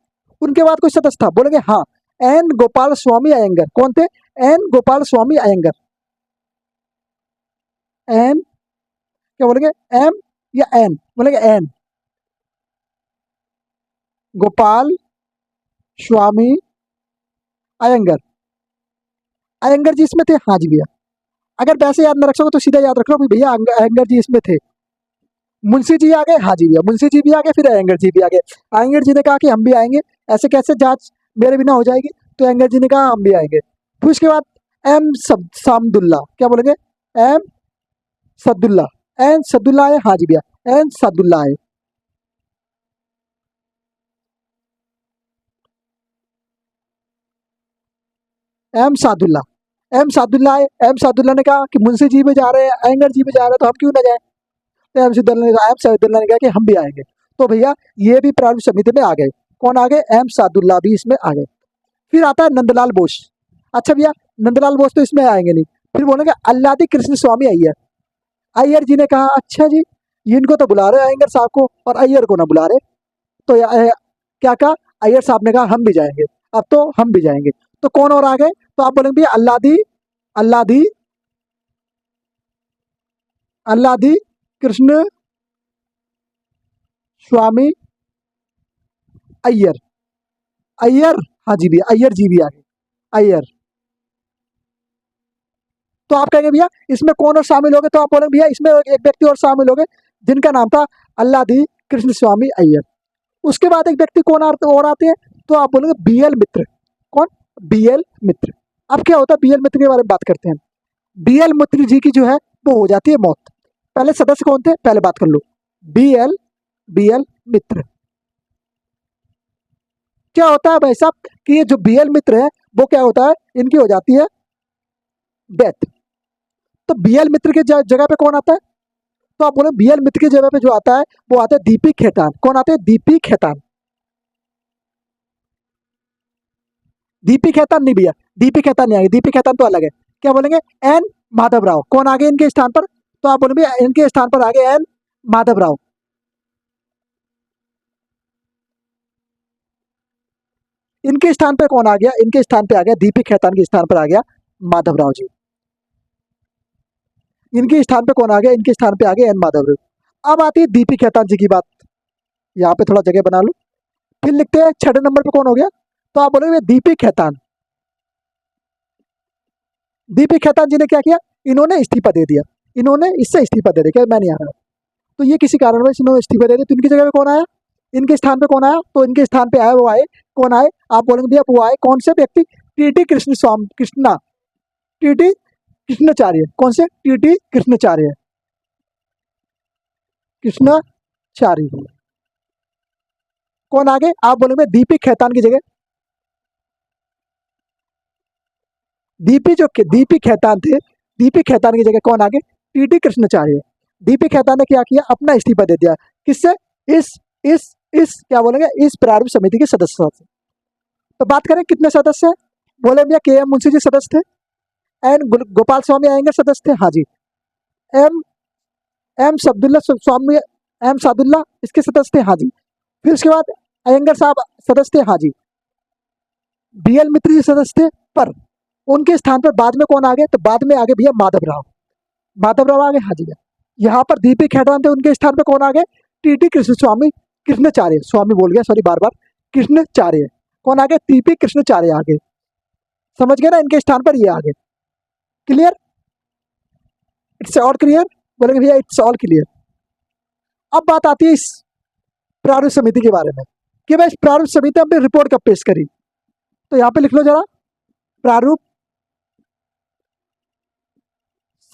उनके बाद कोई सदस्य था? बोलेंगे हाँ, एन गोपाल स्वामी अयंगर। कौन थे? एन गोपाल स्वामी अयंगर। एन, क्या बोलेंगे? एम या एन? बोलेंगे एन गोपाल स्वामी अयंगर। अयंगर जी इसमें थे, हाँ जी भैया। अगर वैसे याद न रख सको तो सीधा याद रख लो भैया अयंगर जी इसमें थे। मुंशी जी आ गए, हाँ जी भैया, मुंशी जी भी आ गए, फिर अयंगर जी भी आ गए। अयंगर जी ने कहा कि हम भी आएंगे, ऐसे कैसे जांच मेरे बिना हो जाएगी? तो अयंगर जी ने कहा हम भी आएंगे। फिर उसके बाद एम सामदुल्ला, क्या बोलेंगे? एम सदुल्ला, एन सदुल्ला आए, हाँ जी भैया, एन सदुल्ला आए। एम सादुल्ला, एम सादुल्ला आए। एम सादुल्ला ने कहा कि मुंशी जी भी जा रहे हैं, अयंगर जी भी जा रहे हैं, तो हम क्यों ना जाए? तो एम सादुल्ला ने कहा, एम सादुल्ला ने कहा कि हम भी आएंगे। तो भैया ये भी प्रारूप समिति में आ गए। कौन आ गए? एम सादुल्ला भी इसमें आ गए। फिर आता है नंदलाल बोस। अच्छा भैया, नंदलाल बोस तो इसमें आएंगे नहीं। फिर बोलेंगे अल्लादी कृष्ण स्वामी अय्यर। अय्यर जी ने कहा अच्छा जी, इनको तो बुला रहे अयंगर साहब को और अय्यर को ना बुला रहे। तो क्या कहा? अय्यर साहब ने कहा हम भी जाएंगे, अब तो हम भी जाएंगे। तो कौन और आ गए? तो आप बोलेंगे भैया अल्लादी अल्लादी कृष्ण स्वामी अय्यर। अय्यर, हाँ जी भैया, अय्यर जी भी आ गए, अय्यर। तो आप कहेंगे भैया इसमें कौन और शामिल हो गए? तो आप बोलेंगे भैया इसमें एक व्यक्ति और शामिल हो गए जिनका नाम था अल्लादी कृष्ण स्वामी अय्यर। उसके बाद एक व्यक्ति कौन और आते हैं? तो आप बोलेंगे बी एल मित्र। कौन? बी एल मित्र। अब क्या होता है, बी एल मित्र के बारे में बात करते हैं। बी एल मित्र जी की जो है वो हो जाती है मौत। पहले सदस्य कौन थे पहले बात कर लो। बी एल मित्र। क्या होता है भाई साहब कि ये जो बी एल मित्र है वो क्या होता है, इनकी हो जाती है डेथ। तो बी एल मित्र के जगह पे कौन आता है? तो आप बोले बी एल मित्र की जगह पे जो आता है वो आता है दीपी खेतान। कौन आते हैं? दीपी खेतान। दीपी खेतान नहीं भैया, दीपी खेतान नहीं आएगी, दीपी खेतान तो अलग है। क्या बोलेंगे? एन माधव राव। कौन आगे इनके स्थान पर? तो आप बोलेंगे इनके स्थान पर आगे एन माधव राव। इनके स्थान पे कौन आ गया? इनके स्थान पे आ गया, दीपी खेतान के स्थान पर आ गया माधव राव जी। इनके स्थान पे कौन आ गया? इनके स्थान पे आ गया एन माधव राव। अब आती है दीपी खेतान जी की बात। यहाँ पे थोड़ा जगह बना लो। फिर लिखते हैं छठे नंबर पे कौन हो गया? तो आप बोलोगे दीपी खेतान। दीपी खेतान जी ने क्या किया? इन्होंने इस्तीफा दे दिया। इन्होंने इससे इस्तीफा दे दिया, मैं नहीं आ रहा। तो ये किसी कारणवश इन्होंने इस्तीफा दे दिया, तो इनकी जगह पे कौन आया? इनके स्थान पे कौन आया? तो इनके स्थान पे आए, वो आए, कौन आए? आप बोलेंगे भैया वो आए कौन से व्यक्ति? टीटी कृष्ण स्वामी, कृष्णा, टीटी कृष्णाचार्य। कौन से? टीटी कृष्णाचार्य, कृष्णाचार्य। कौन आगे? आप बोलेंगे दीपी खेतान की जगह, दीपी खेतान थे, दीपी खेतान की जगह कौन आगे? टीटी कृष्णाचार्य। दीपी खेतान ने क्या किया? अपना इस्तीफा दे दिया। किससे? इस इस क्या बोलेंगे? इस प्रारूप समिति के सदस्यों से। तो बात करें कितने सदस्य हैं? बोले भैया के एम मुंशी जी सदस्य थे, एन गोपाल स्वामी अयंगर सदस्य थे, हाँ जी। एम एम सब्दुल्ला स्वामी, एम सादुल्ला इसके सदस्य थे, हाँ जी। फिर उसके बाद अयंगर साहब सदस्य थे, हाँ जी। बीएल मित्र जी सदस्य थे, पर उनके स्थान पर बाद में कौन आ गए? तो बाद में आगे भैया माधव राव। माधव राव आ गए, हाँ जी। यहाँ पर दीपी खेतान थे, उनके स्थान पर कौन आ गए? टीटी कृष्ण स्वामी, कृष्णाचार्य, स्वामी बोल गया, सॉरी, बार बार, कृष्णाचार्य। कौन आ गए? टीपी कृष्णाचार्य आ गए। समझ गए ना? इनके स्थान पर ये आ गए। क्लियर? It's all clear? बोलेंगे भैया इट्स ऑल क्लियर। अब बात आती है इस प्रारूप समिति के बारे में कि भाई इस प्रारूप समिति हमने रिपोर्ट कब पेश करी। तो यहाँ पे लिख लो जरा, प्रारूप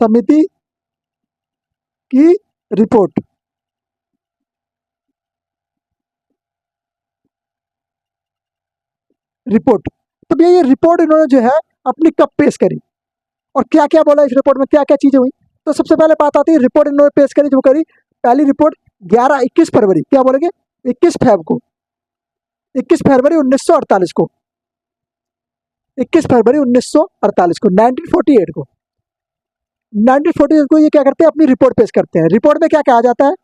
समिति की रिपोर्ट। रिपोर्ट, तो भैया ये रिपोर्ट इन्होंने जो है अपनी कब पेश करी और क्या क्या बोला इस रिपोर्ट में, क्या क्या चीजें हुई। तो सबसे पहले बात आती है रिपोर्ट इन्होंने पेश करी जो करी, पहली रिपोर्ट 21 फरवरी, क्या बोलेंगे? 21 फेब को, 21 फरवरी 1948 को, 21 फरवरी 1948 को, 1948 को, 1948 को ये क्या करते हैं? अपनी रिपोर्ट पेश करते हैं। रिपोर्ट में क्या कहा जाता है?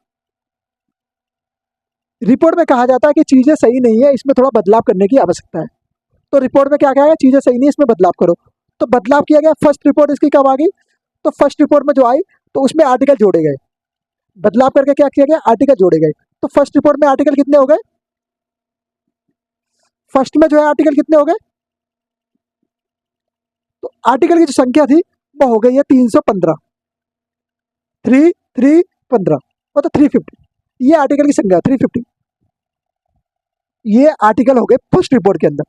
रिपोर्ट में कहा जाता है कि चीजें सही नहीं है, इसमें थोड़ा बदलाव करने की आवश्यकता है। तो रिपोर्ट में क्या कहा गया? चीजें सही नहीं है, इसमें बदलाव करो। तो बदलाव किया गया। फर्स्ट रिपोर्ट इसकी कब आ गई? तो फर्स्ट रिपोर्ट में जो आई तो उसमें आर्टिकल जोड़े गए। बदलाव करके क्या किया गया? आर्टिकल जोड़े गए। तो फर्स्ट रिपोर्ट में आर्टिकल कितने हो गए? फर्स्ट में जो है आर्टिकल कितने हो गए? तो आर्टिकल की जो संख्या थी वो हो गई है 315, 315 मतलब 350। ये आर्टिकल की संख्या 350। ये आर्टिकल हो गए फर्स्ट रिपोर्ट के अंदर।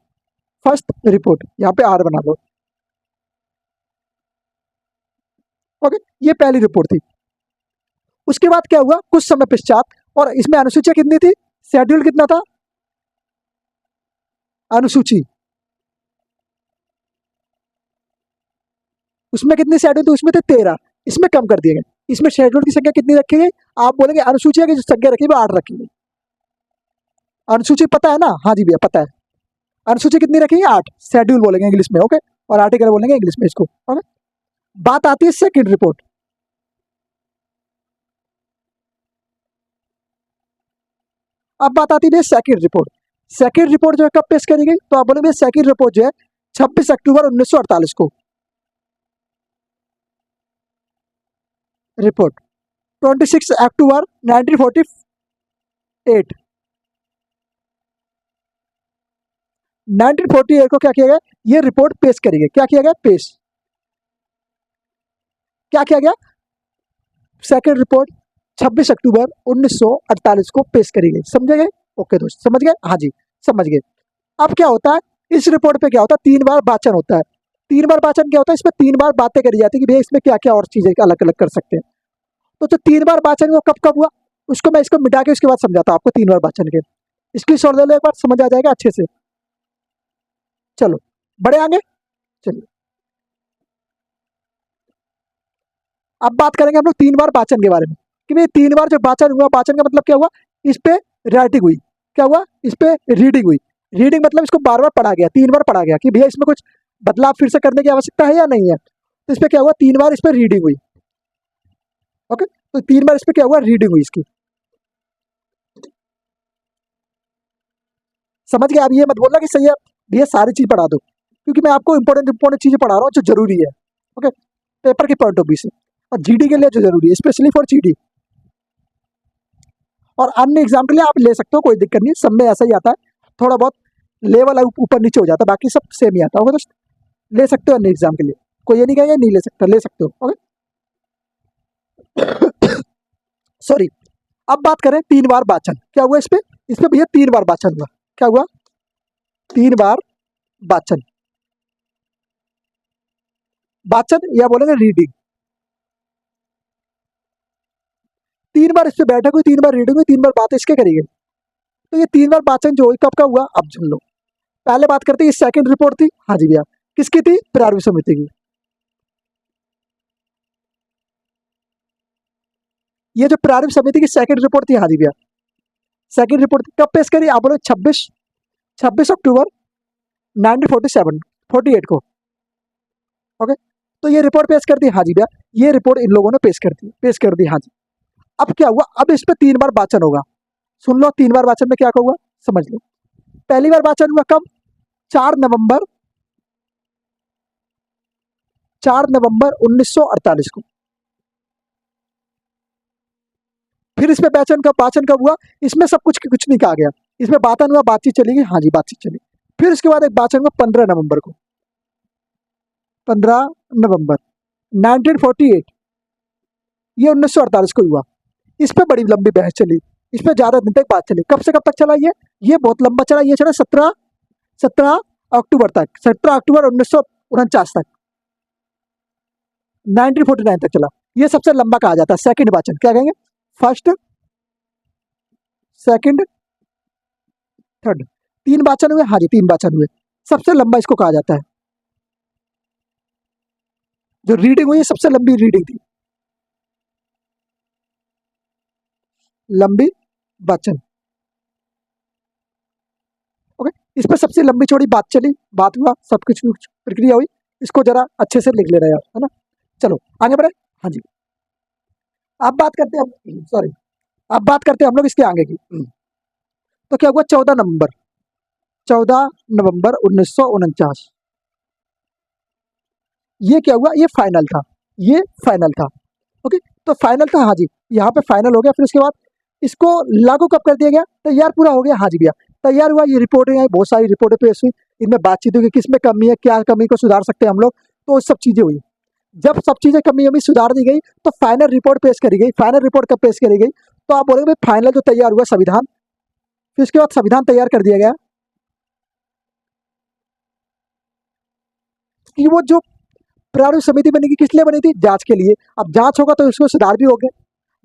फर्स्ट रिपोर्ट, यहाँ पे आर बना लो। ओके, ये पहली रिपोर्ट थी। उसके बाद क्या हुआ? कुछ समय पश्चात, और इसमें अनुसूचियां कितनी थी? शेड्यूल कितना था? अनुसूची, उसमें कितनी शेड्यूल थी? उसमें थे 13, इसमें कम कर दिए गए। इसमें शेड्यूल की संख्या कितनी रखी गई? आप बोलेंगे अनुसूचिया की जो संख्या रखी गई 8 रखी गई। अनुसूची पता है ना? हाँ जी भैया पता है। अनुसूची कितनी रखी है? 8। शेड्यूल बोलेंगे इंग्लिश में, ओके, और आर्टिकल बोलेंगे इंग्लिश में इसको, ओके। बात आती है सेकंड रिपोर्ट। अब बात आती है सेकंड रिपोर्ट। सेकंड रिपोर्ट जो है कब पेश करी गई? तो आप बोलेंगे सेकंड रिपोर्ट जो है 26 अक्टूबर 1948 को। रिपोर्ट 26 अक्टूबर 1948, 1948 को क्या किया गया? ये रिपोर्ट पेश करी गई। क्या किया गया? पेश। क्या किया गया? सेकंड रिपोर्ट 26 अक्टूबर 1948 को पेश करी गई। समझे गए? ओके दोस्त, समझ गए? हाँ जी, समझ गए। अब क्या होता है इस रिपोर्ट पे? क्या होता है? 3 बार वाचन होता है। 3 बार वाचन क्या होता है? इसमें 3 बार बातें करी जाती है कि भैया इसमें क्या क्या और चीजें अलग अलग कर सकते हैं। तो जो 3 बार वाचन वो कब कब हुआ, उसको मैं इसको मिटा के उसके बाद समझाता हूँ आपको। 3 बार वाचन के इसकी शॉर्ट ले लो, एक बार समझ आ जाएगा अच्छे से। चलो बड़े आगे, चलिए अब बात करेंगे हम लोग 3 बार वाचन के बारे में कि भाई 3 बार जो वाचन हुआ, वाचन का मतलब क्या हुआ? इस पे राइटिंग हुई, क्या हुआ? इस पे रीडिंग हुई। रीडिंग मतलब इसको बार बार पढ़ा गया, 3 बार पढ़ा गया कि भैया इसमें कुछ बदलाव फिर से करने की आवश्यकता है या नहीं है। तो इस पर क्या हुआ, 3 बार इस पर रीडिंग हुई। ओके, तो 3 बार इस पर क्या हुआ, रीडिंग हुई इसकी। समझ गया। अब ये मत बोलना कि सही है भैया सारी चीज पढ़ा दो, क्योंकि मैं आपको इंपॉर्टेंट इंपॉर्टेंट चीजें पढ़ा रहा हूँ जो जरूरी है। ओके, पेपर के पॉइंट ऑफ व्यू से और जीडी के लिए जो जरूरी है, स्पेशली फॉर जीडी। और अन्य एग्जाम के लिए आप ले सकते हो, कोई दिक्कत नहीं, सब में ऐसा ही आता है, थोड़ा बहुत लेवल ऊपर नीचे हो जाता है, बाकी सब सेम ही आता होगा। तो ले सकते हो अन्य एग्जाम के लिए, कोई ये नहीं कहेगा नहीं ले सकता, ले सकते हो। Okay, sorry. अब बात करें 3 बार वाचन, क्या हुआ इस पे भैया 3 बार वाचन हुआ। क्या हुआ, 3 बार वाचन, वाचन या बोलेंगे रीडिंग। 3 बार इस पे बैठक हुई, 3 बार रीडिंग हुई, 3 बार बात इसके करी गई। तो ये 3 बार वाचन जो कब का हुआ, अब सुन लो। पहले बात करते हैं, ये सेकंड रिपोर्ट थी, हाँ जी भैया, किसकी थी, प्रारूप समिति की। ये जो प्रारूप समिति की सेकंड रिपोर्ट थी, हाँ जी भैया, सेकंड रिपोर्ट कब पेश करी, आप बोलो 26 अक्टूबर 1947 को। ओके, तो ये रिपोर्ट पेश कर दी, हाँ जी भैया, ये रिपोर्ट इन लोगों ने पेश कर दी, हाँ जी। अब क्या हुआ, अब इस पे 3 बार वाचन होगा। सुन लो, 3 बार वाचन में क्या होगा समझ लो। पहली बार वाचन हुआ कब, 4 नवंबर 1948 को। फिर इसमें वाचन कब हुआ, इसमें सब कुछ नहीं कहा गया, इसमें वाचन हुआ, बातचीत चलेगी, हाँ जी बातचीत चली। फिर उसके बाद एक वाचन हुआ 15 नवंबर को, 15 नवंबर 1948, ये 1948 को हुआ। इस पे बड़ी लंबी बहस चली, इस पे ज्यादा दिन तक बात चली। कब से कब तक चला ये बहुत लंबा चला, ये चला 17 अक्टूबर तक, 17 अक्टूबर 1949 तक, 1949 तक चला। ये सबसे लंबा कहा जाता है सेकंड वाचन, क्या कहेंगे, फर्स्ट, सेकंड, थर्ड। 3 वाचन हुए, हाँ जी 3 वाचन हुए, सबसे लंबा इसको कहा जाता है। जो रीडिंग हुई सबसे लंबी रीडिंग थी, लंबी वाचन। ओके, इस पर सबसे लंबी चौड़ी बात चली, बात हुआ, सब कुछ प्रक्रिया हुई। इसको जरा अच्छे से लिख लेना यार, है ना। चलो आगे बढ़े, हाँ जी। अब बात करते हैं, सॉरी, अब बात करते हैं हम लोग इसके आगे की। तो क्या हुआ, 14 नवंबर 1949, ये क्या हुआ, ये फाइनल था। ओके, तो फाइनल था, हाँ जी, यहाँ पे फाइनल हो गया। फिर उसके बाद इसको लागू कब कर दिया गया, तैयार पूरा हो गया, हाँ जी भैया तैयार हुआ। ये रिपोर्टें आई, बहुत सारी रिपोर्टें पेश हुई, इनमें बातचीत हुई, किस में कमी है, क्या कमी को सुधार सकते हैं हम लोग, तो सब चीजें हुई। जब सब चीजें कमी अमी सुधार दी गई, तो फाइनल रिपोर्ट पेश करी गई। फाइनल रिपोर्ट कब पेश करी गई, तो आप बोलेंगे भाई फाइनल जो तैयार हुआ संविधान, फिर उसके बाद संविधान तैयार कर दिया गया कि वो जो प्रारूप समिति बनेगी किस लिए बनी थी, जांच के लिए। अब जांच होगा तो इसमें सुधार भी होंगे,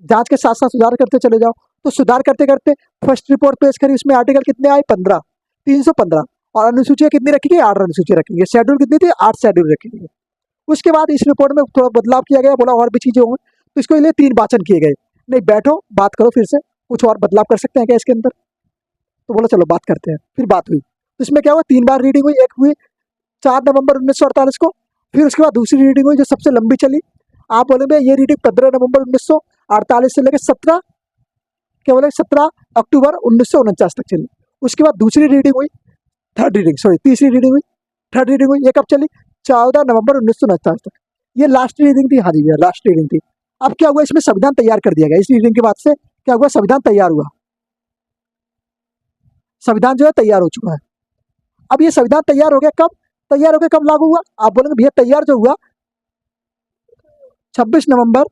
जांच के साथ साथ सुधार करते चले जाओ। तो सुधार करते करते फर्स्ट रिपोर्ट पेश करी, उसमें आर्टिकल कितने आए, 315, और अनुसूचियां कितनी रखी गई, 8 अनुसूचियां रखी गई। शेड्यूल कितनी थी, 8 शेड्यूल रखी गई। उसके बाद इस रिपोर्ट में थोड़ा बदलाव किया गया, बोला और भी चीजें होंगी, तो इसको लिए 3 वाचन किए गए। नहीं बैठो बात करो, फिर से कुछ और बदलाव कर सकते हैं क्या इसके अंदर, तो बोला चलो बात करते हैं। फिर बात हुई, तो इसमें क्या हुआ, 3 बार रीडिंग हुई, एक हुई 4 नवंबर 1948 को। फिर उसके बाद दूसरी रीडिंग हुई जो सबसे लंबी चली, आप बोलेंगे ये रीडिंग 15 नवंबर 1948 से लेकर 17 अक्टूबर 1949 तक चली। उसके बाद दूसरी रीडिंग हुई, तीसरी रीडिंग हुई, थर्ड रीडिंग हुई, ये कब चली, 14 नवंबर 1949 तक। ये लास्ट रीडिंग थी, हाँ जी भैया लास्ट रीडिंग थी। अब क्या हुआ, इसमें संविधान तैयार कर दिया गया। इस रीडिंग के बाद से क्या हुआ, संविधान तैयार हुआ, संविधान जो है तैयार हो चुका है। अब ये संविधान तैयार हो गया, कब लागू हुआ, आप बोलेंगे भैया तैयार जो हुआ 26 नवंबर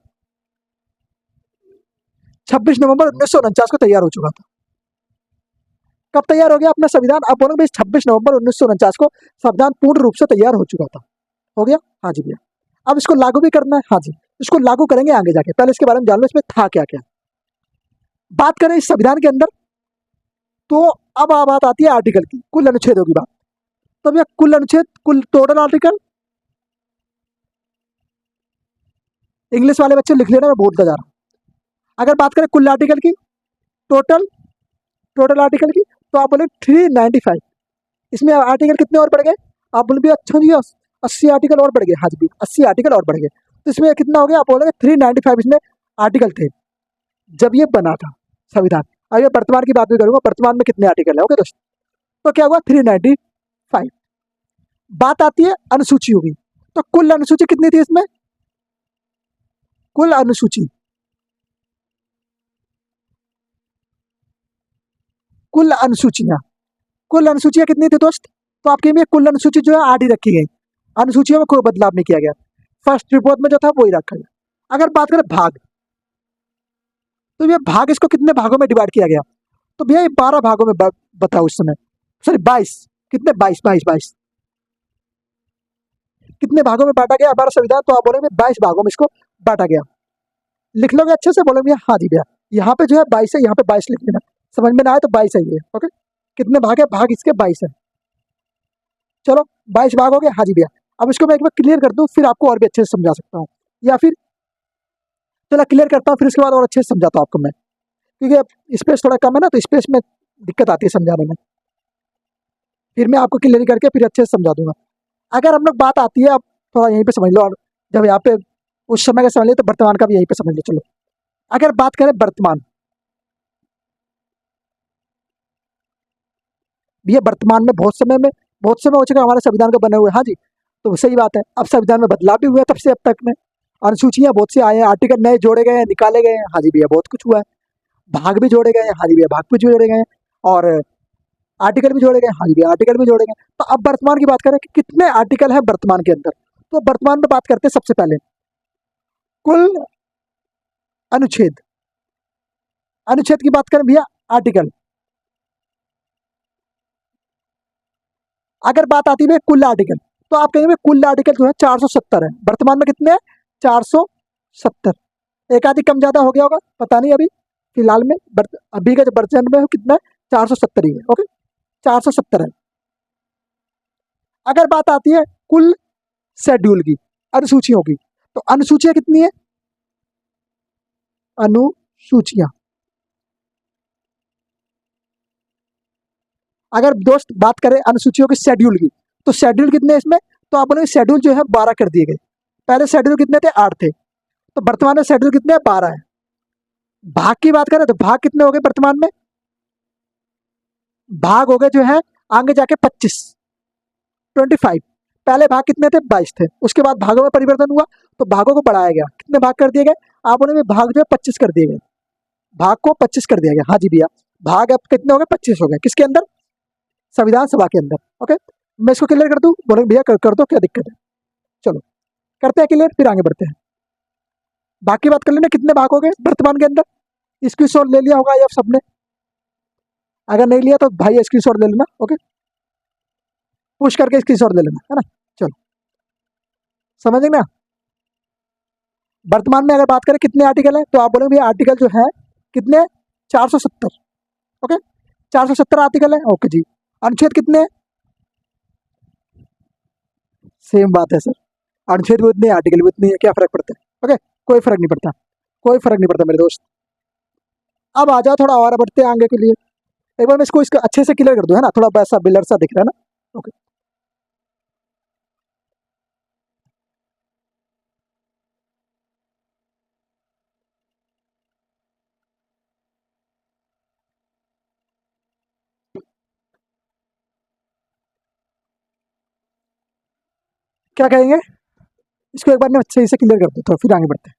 1949 को तैयार हो चुका था। कब तैयार हो गया अपना संविधान, आप बोलोगे भाई 26 नवंबर 1949 को संविधान पूर्ण रूप से तैयार हो चुका था। हो गया, हाँ जी भैया। अब इसको लागू भी करना है, हाँ जी, इसको लागू करेंगे आगे जाके, पहले इसके बारे में जान लो इसमें था क्या क्या। बात करें इस संविधान के अंदर, तो अब बात आती है आर्टिकल की, कुल अनुच्छेदों की बात। तो भैया कुल अनुच्छेद, कुल टोटल आर्टिकल, इंग्लिश वाले बच्चे लिख लेना, मैं बोलता जा रहा हूँ। अगर बात करें कुल आर्टिकल की, टोटल आर्टिकल की, तो आप बोले 395, इसमें आर्टिकल कितने और बढ़ गए? आप बोलोगे अच्छा जी 80 आर्टिकल और बढ़ गए। हाँ जी 80 आर्टिकल और बढ़ गए। तो इसमें कितना हो गया? आप बोलोगे 395 इसमें आर्टिकल थे जब ये बना था संविधान। अब ये वर्तमान की बात भी करूंगा, वर्तमान में कितने आर्टिकल है। ओके दोस्तों, तो क्या हुआ 395। बात आती है अनुसूचियों की। तो कुल अनुसूची कितनी थी इसमें? कुल अनुसूची, कुल अनुसूचियां, कुल अनुसूचियां कितनी थी दोस्त? तो आपके में कुल अनुसूची जो है 8 ही रखी गई। अनुसूचियों में कोई बदलाव नहीं किया गया। फर्स्ट रिपोर्ट में जो था वही रखा गया। अगर बात करें भाग, तो ये भाग इसको कितने भागों में डिवाइड किया गया? तो भैया ये 12 भागों में बताओ उस समय, सॉरी 22, कितने 22 कितने भागों में बांटा गया हमारा संविधान? तो आप बोलेंगे 22 भागों में इसको बांटा गया। लिख लोगे अच्छे से? बोलेंगे हाँ जी भैया, यहाँ पे जो है 22 है, यहाँ पे 22 लिख देना। समझ में ना आए तो 22 है ये। ओके, कितने भाग है? भाग इसके 22 है। चलो 22 भाग हो गए। हाँ जी भैया, अब इसको मैं एक बार क्लियर कर दूं, फिर आपको और भी अच्छे से समझा सकता हूँ। या फिर चलो क्लियर करता हूँ, फिर उसके बाद और अच्छे से समझाता हूँ आपको मैं, क्योंकि अब स्पेस थोड़ा कम है ना, तो स्पेस में दिक्कत आती है समझाने में। फिर मैं आपको क्लियर करके फिर अच्छे से समझा दूंगा। अगर हम लोग बात आती है, अब थोड़ा यहीं पे समझ लो, और जब यहाँ पे उस समय का समझ लिया तो वर्तमान का भी यहीं पे समझ लो। चलो अगर बात करें वर्तमान, भैया वर्तमान में बहुत समय हो चुका हमारे संविधान को बने हुए। हाँ जी, तो सही बात है, अब संविधान में बदलाव भी हुआ है तब से अब तक में। अनुसूचियां बहुत से आए हैं, आर्टिकल नए जोड़े गए हैं, निकाले गए हैं। हाँ जी भैया, बहुत कुछ हुआ है। भाग भी जोड़े गए हैं। हाँ जी भैया, भाग भी जोड़े गए हैं। और आर्टिकल भी जोड़े गए। हाँ जी भैया, आर्टिकल भी जोड़े गए। तो अब वर्तमान की बात करें कि कितने आर्टिकल है वर्तमान के अंदर, तो वर्तमान में बात करते हैं सबसे पहले कुल अनुच्छेद। अनुच्छेद की बात करें भैया, आर्टिकल। अगर बात आती है कुल आर्टिकल, तो आप कहेंगे कुल आर्टिकल जो है 470 है। वर्तमान में कितने हैं? 470। एक आदि कम ज्यादा हो गया होगा, पता नहीं अभी फिलहाल में, अभी का जो वर्जन में कितना है? 470 ही है। ओके, 470 है। अगर बात आती है कुल शेड्यूल की, अनुसूचियों की, तो अनुसूचियां कितनी है? अनुसूचियां, अगर दोस्त बात करें अनुसूचियों के शेड्यूल की, तो शेड्यूल कितने हैं इसमें? तो आप बोलेंगे शेड्यूल जो है 12 कर दिए गए। पहले शेड्यूल कितने थे? 8 थे। तो वर्तमान में शेड्यूल कितने हैं? 12 है। भाग की बात करें तो भाग कितने हो गए वर्तमान में? भाग हो गए जो है आगे जाके 25, 25। पहले भाग कितने थे? 22 थे। उसके बाद भागों में परिवर्तन हुआ तो भागों को बढ़ाया गया। कितने भाग कर दिए गए? आप बोलेंगे भाग जो है 25 कर दिए गए। भाग को 25 कर दिया गया। हाँ जी भैया, भाग अब कितने हो गए? 25 हो गए। किसके अंदर? संविधान सभा के अंदर। ओके, मैं इसको क्लियर कर दूं? बोलेंगे भैया कर दो, क्या दिक्कत है। चलो करते हैं क्लियर, फिर आगे बढ़ते हैं। बाकी बात कर लेना कितने भाग हो गए वर्तमान के अंदर। स्क्रीनशॉट ले लिया होगा ये सबने, अगर नहीं लिया तो भाई स्क्रीनशॉट ले लेना। ओके, पुश करके स्क्रीनशॉट ले लेना, है ना। चलो समझेंगे ना। वर्तमान में अगर बात करें कितने आर्टिकल है, तो आप बोलेंगे भैया आर्टिकल जो है कितने? 470। ओके, 470 आर्टिकल है। ओके जी, अनुच्छेद कितने हैं? सेम बात है सर, अनुच्छेद भी उतने, आर्टिकल भी उतनी है, क्या फर्क पड़ता है? ओके, कोई फर्क नहीं पड़ता, कोई फर्क नहीं पड़ता मेरे दोस्त। अब आ जाओ, थोड़ा और बढ़ते हैं आगे के लिए। एक बार मैं इसको अच्छे से क्लियर कर दूं, है ना, थोड़ा वैसा बिलर सा दिख रहा है ना। ओके, क्या कहेंगे? इसको एक बार मैं सही से क्लियर कर दूं, तो फिर आगे बढ़ते हैं।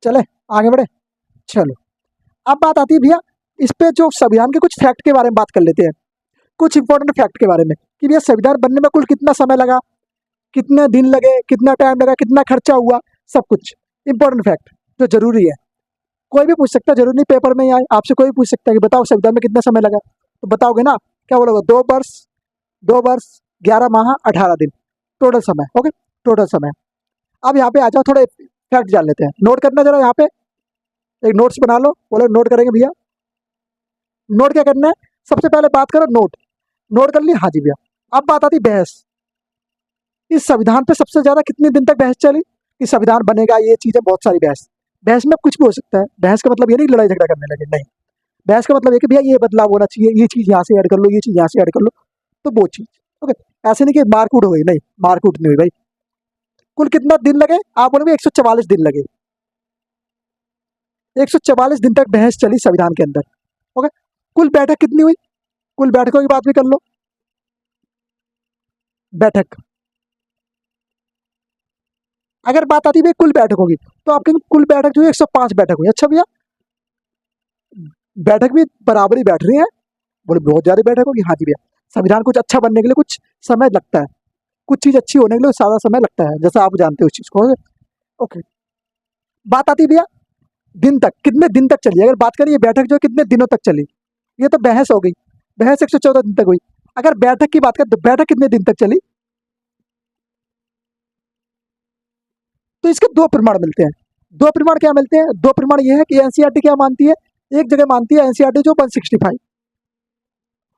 चले आगे बढ़े। चलो अब बात आती है भैया इस पे जो संविधान के कुछ फैक्ट के बारे में बात कर लेते हैं। कुछ इंपॉर्टेंट फैक्ट के बारे में कि भैया संविधान बनने में कुल कितना समय लगा, कितने दिन लगे, कितना टाइम लगा, कितना खर्चा हुआ, सब कुछ इंपॉर्टेंट फैक्ट जो जरूरी है। कोई भी पूछ सकता है, जरूरी नहीं पेपर में ही आए, आपसे कोई भी पूछ सकता है कि बताओ संविधान में कितना समय लगा, तो बताओगे ना। क्या बोलोगे? 2 वर्ष, 2 वर्ष 11 माह 18 दिन, टोटल समय। ओके, टोटल समय। अब यहाँ पे आ जाओ, थोड़े फैक्ट जान लेते हैं। नोट करना जरा, यहाँ पे एक नोट्स बना लो। बोलो नोट करेंगे भैया। नोट क्या करना है? सबसे पहले बात करो नोट। नोट कर लिया, हाँ जी भैया। अब बात आती बहस। इस संविधान पे सबसे ज्यादा कितने दिन तक बहस चली? कि संविधान बनेगा, ये चीजें, बहुत सारी बहस। बहस में कुछ भी हो सकता है। बहस का मतलब ये नहीं लड़ाई झगड़ा करने लगे, नहीं। बहस का मतलब ये कि भैया ये बदलाव होना चाहिए, ये चीज यहाँ से ऐड कर लो, ये चीज यहाँ से ऐड कर लो, तो वो चीज। ओके। ऐसे नहीं कि मारकूट हो गई, नहीं, मारकूट नहीं हुई भाई। कुल कितना दिन लगे? आप बोलोगे 144 दिन लगे। 144 दिन तक बहस चली संविधान के अंदर। ओके। कुल बैठक कितनी हुई? कुल बैठकों की बात भी कर लो। बैठक, अगर बात आती है कुल बैठक होगी, तो आपकी कुल बैठक जो है 105 बैठक हुई। अच्छा भैया, बैठक भी बराबरी बैठ रही है? बोले बहुत ज्यादा बैठक होगी। हाँ जी भैया, संविधान कुछ अच्छा बनने के लिए कुछ समय लगता है, कुछ चीज अच्छी होने के लिए ज्यादा समय लगता है, जैसा आप जानते हो उस चीज को। ओके। बात आती है भैया दिन तक, कितने दिन तक चली? अगर बात करें ये बैठक जो कितने दिनों तक चली, ये तो बहस हो गई। बहस 114 दिन तक हुई। अगर बैठक की बात करें तो बैठक कितने दिन तक चली? तो इसके दो प्रमाण मिलते हैं। दो प्रमाण क्या मिलते हैं? दो प्रमाण ये है कि एनसीईआरटी क्या मानती है, एक जगह मानती है एनसीईआरटी जो 165,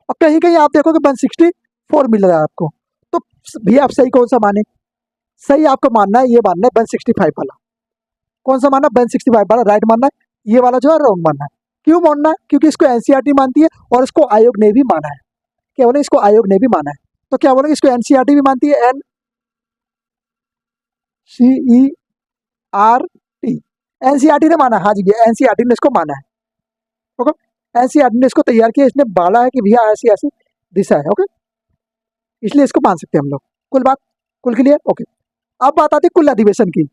और कहीं कहीं आप देखोगे 164 मिल रहा है आपको। तो भैया आप सही कौन सा माने? सही आपको मानना है, ये मानना है 165 वाला। कौन सा मानना है? 165 वाला राइट मानना है, ये वाला जो है रॉन्ग मानना है। क्यों मानना है? क्योंकि इसको एनसीईआरटी मानती है और इसको आयोग ने भी माना है। क्या बोले? इसको आयोग ने भी माना है। तो क्या बोलेंगे? इसको एनसीईआरटी भी मानती है, NCERT, एनसीईआरटी ने माना है। हाँ जी भैया, एनसीईआरटी ने इसको माना है। ओके। एनसीईआरटी ने इसको तैयार किया, इसने बाला है कि भैया ऐसी ऐसी दिशा है। ओके। इसलिए इसको मान सकते हैं हम लोग। कुल बात, कुल क्लियर? ओके। अब बात आती है कुल अधिवेशन की।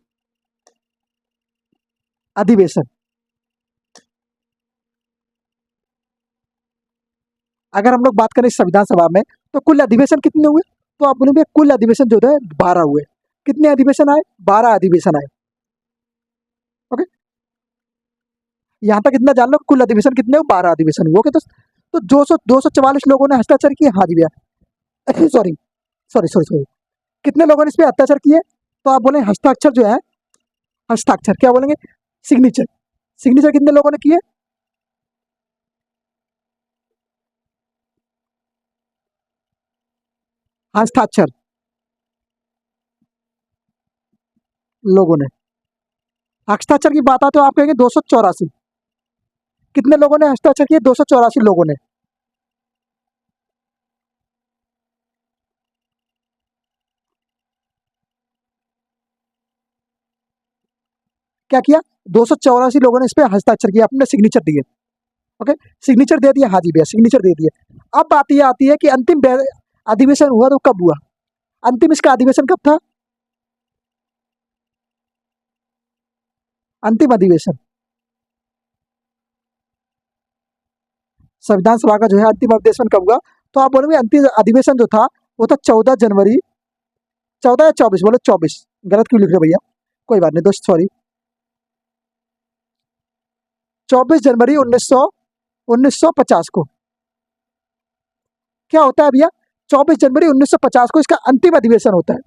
अधिवेशन, अगर हम लोग बात करें संविधान सभा में, तो कुल अधिवेशन कितने हुए? तो आप बोलेंगे कुल अधिवेशन जो है 12 हुए। कितने अधिवेशन आए? 12 अधिवेशन आए। ओके। यहाँ तक इतना जान लो, कुल अधिवेशन कितने हुए? 12 अधिवेशन हुए। ओके। तो 244 लोगों ने हस्ताक्षर किए। हाँ जी भैया। सॉरी सॉरी सॉरी सॉरी, कितने लोगों ने इस पे हस्ताक्षर किए? तो आप बोले हस्ताक्षर जो है, हस्ताक्षर क्या बोलेंगे? सिग्नेचर। सिग्नेचर कितने लोगों ने किए? हस्ताक्षर लोगों ने। हस्ताक्षर की बात आते तो आप कहेंगे 284। कितने लोगों ने हस्ताक्षर किए? 284 लोगों ने। क्या किया? 284 लोगों ने इस पे हस्ताक्षर किया, अपने सिग्नेचर दिए। ओके। सिग्नेचर दे दिया, हाँ जी भैया, सिग्नेचर दे दिए। अब बात ये आती है कि अंतिम अधिवेशन हुआ तो कब हुआ? अंतिम इसका अधिवेशन कब था? अंतिम अधिवेशन संविधान सभा का जो है अंतिम अधिवेशन कब हुआ? तो आप बोलोगे अंतिम अधिवेशन जो था वो था 14 जनवरी, 14 या 24, बोलो 24। गलत क्यों लिख रहे हो भैया? कोई बात नहीं दोस्त, सॉरी। 24 जनवरी 1950 को। क्या होता है भैया? 24 जनवरी 1950 को इसका अंतिम अधिवेशन होता है,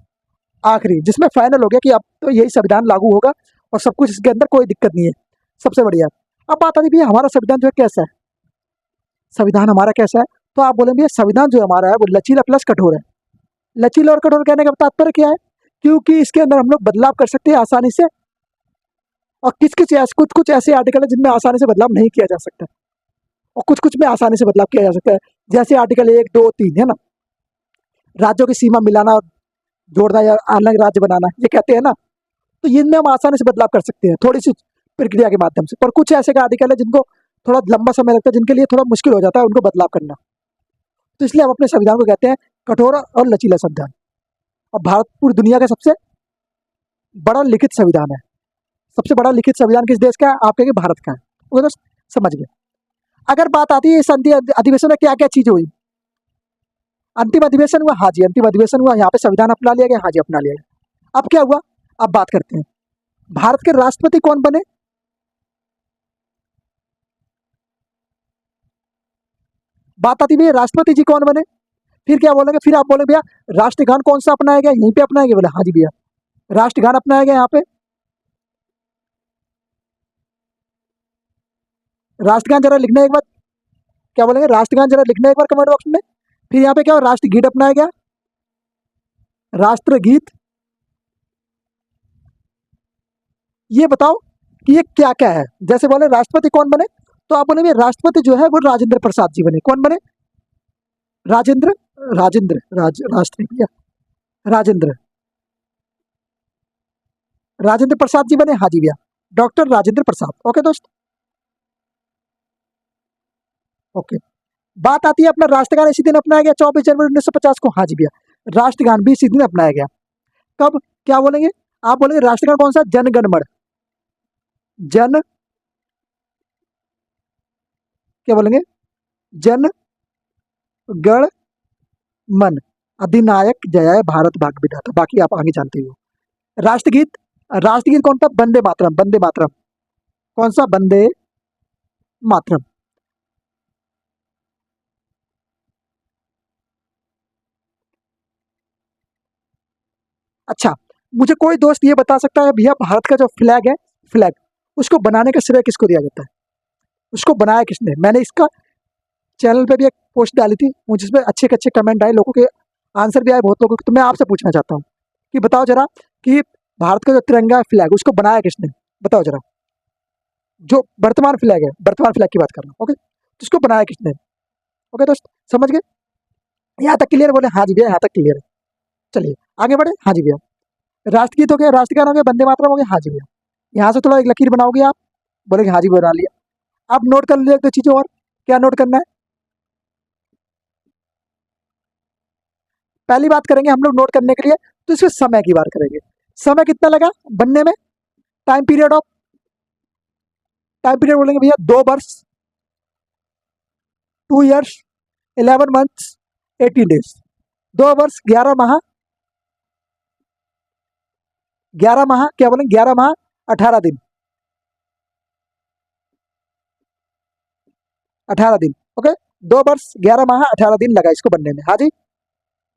आखिरी, जिसमें फाइनल हो गया कि अब तो यही संविधान लागू होगा और सब कुछ इसके अंदर, कोई दिक्कत नहीं है। सबसे बढ़िया। अब बात आती है भैया हमारा संविधान जो है कैसा है? संविधान हमारा कैसा है? तो आप बोलेंगे संविधान जो हमारा है वो लचीला प्लस कठोर है। लचीला और कठोर कहने का तात्पर्य क्या है? क्योंकि इसके अंदर हम लोग बदलाव कर सकते हैं आसानी से, और कुछ कुछ ऐसे आर्टिकल है जिनमें आसानी से बदलाव नहीं किया जा सकता, और कुछ कुछ में आसानी से बदलाव किया जा सकता है। जैसे आर्टिकल 1, 2, 3 है ना, राज्यों की सीमा मिलाना और जोड़ना या अलग राज्य बनाना, ये कहते हैं ना। तो इनमें हम आसानी से बदलाव कर सकते हैं थोड़ी सी प्रक्रिया के माध्यम से। पर कुछ ऐसे का आर्टिकल है जिनको थोड़ा लंबा समय लगता है, जिनके लिए थोड़ा मुश्किल हो जाता है उनको बदलाव करना। तो इसलिए हम अपने संविधान को कहते हैं कठोर और लचीला संविधान। और भारत पूरी दुनिया का सबसे बड़ा लिखित संविधान है। सबसे बड़ा लिखित संविधान किस देश का है? आप कहेंगे भारत का है। वो तो समझ गए। अगर बात आती है इस अधिवेशन में क्या क्या चीजें हुई? अंतिम अधिवेशन हुआ, हाँ जी अंतिम अधिवेशन हुआ, यहाँ पे संविधान अपना लिया गया, हाँ जी अपना लिया गया। अब क्या हुआ? अब बात करते हैं भारत के राष्ट्रपति कौन बने। बात आती है राष्ट्रपति जी कौन बने। फिर क्या बोलेंगे? फिर आप बोलेंगे भैया राष्ट्रगान कौन सा अपनाया गया? यहीं पे अपनाया गया? बोले हाँ जी भैया, राष्ट्रगान अपनाया गया यहाँ पे। राष्ट्रगान जरा लिखना एक बार। क्या बोलेंगे? राष्ट्रगान जरा लिखना एक बार कमेंट बॉक्स में। फिर यहाँ पे क्या हो, राष्ट्रगीत अपनाया गया, राष्ट्रगीत। ये बताओ कि ये क्या क्या है। जैसे बोले राष्ट्रपति कौन बने, तो आप बोलेंगे राष्ट्रपति जो है वो राजेंद्र प्रसाद जी बने। कौन बने? राजेंद्र, राष्ट्रीय भैया, राजेंद्र, राजेंद्र प्रसाद जी बने। हाँ जी भैया, डॉक्टर राजेंद्र प्रसाद। ओके दोस्त, ओके। बात आती है अपना राष्ट्रगान इसी दिन अपनाया गया 24 जनवरी 1950 को। हाँ जी भैया, राष्ट्रगान भी इसी दिन अपनाया गया। कब? क्या बोलेंगे? आप बोलेंगे राष्ट्रगान कौन सा? जनगण मन। जन, क्या बोलेंगे? जन गण मन, अधिनायक जय भारत भाग्य विधाता। बाकी आप आगे जानते हो। राष्ट्रगीत, राष्ट्रगीत कौन था? वंदे मातरम, वंदे मातरम। कौन सा? वंदे मातरम। अच्छा, मुझे कोई दोस्त ये बता सकता है भैया भारत का जो फ्लैग है, फ्लैग, उसको बनाने का श्रेय किसको दिया जाता है? उसको बनाया किसने? मैंने इसका चैनल पे भी एक पोस्ट डाली थी, मुझे इसमें अच्छे अच्छे कमेंट आए, लोगों के आंसर भी आए बहुत लोगों के। तो मैं आपसे पूछना चाहता हूँ कि बताओ जरा कि भारत का जो तिरंगा है, फ्लैग, उसको बनाया किसने? बताओ जरा। जो वर्तमान फ्लैग है, वर्तमान फ्लैग की बात कर रहा हूँ। ओके, तो उसको बनाया किसने? ओके दोस्त, समझ गए? यहाँ तक क्लियर? बोले हाँ जी भैया, यहाँ तक क्लियर है। चलिए आगे बढ़े। हाँ जी भैया, राष्ट्रगीत हो गया, राष्ट्रगान हो गया, वंदे मातरम हो गया। हाँ जी भैया, यहाँ से थोड़ा एक लकीर बनाओगे आप, बोलेंगे हाँ जी बना लिया। अब नोट कर लीजिए एक दो चीजें और। क्या नोट करना है? पहली बात करेंगे हम लोग नोट करने के लिए, तो इसमें समय की बात करेंगे। समय कितना लगा बनने में? Time period of, time period बोलेंगे भैया 2 वर्ष, 2 years, 11 months, 18 days। 2 वर्ष 11 माह, 11 माह, क्या बोलेंगे? 11 माह 18 दिन, 18 दिन। ओके, 2 वर्ष 11 माह 18 दिन लगा इसको बनने में। हाँ जी,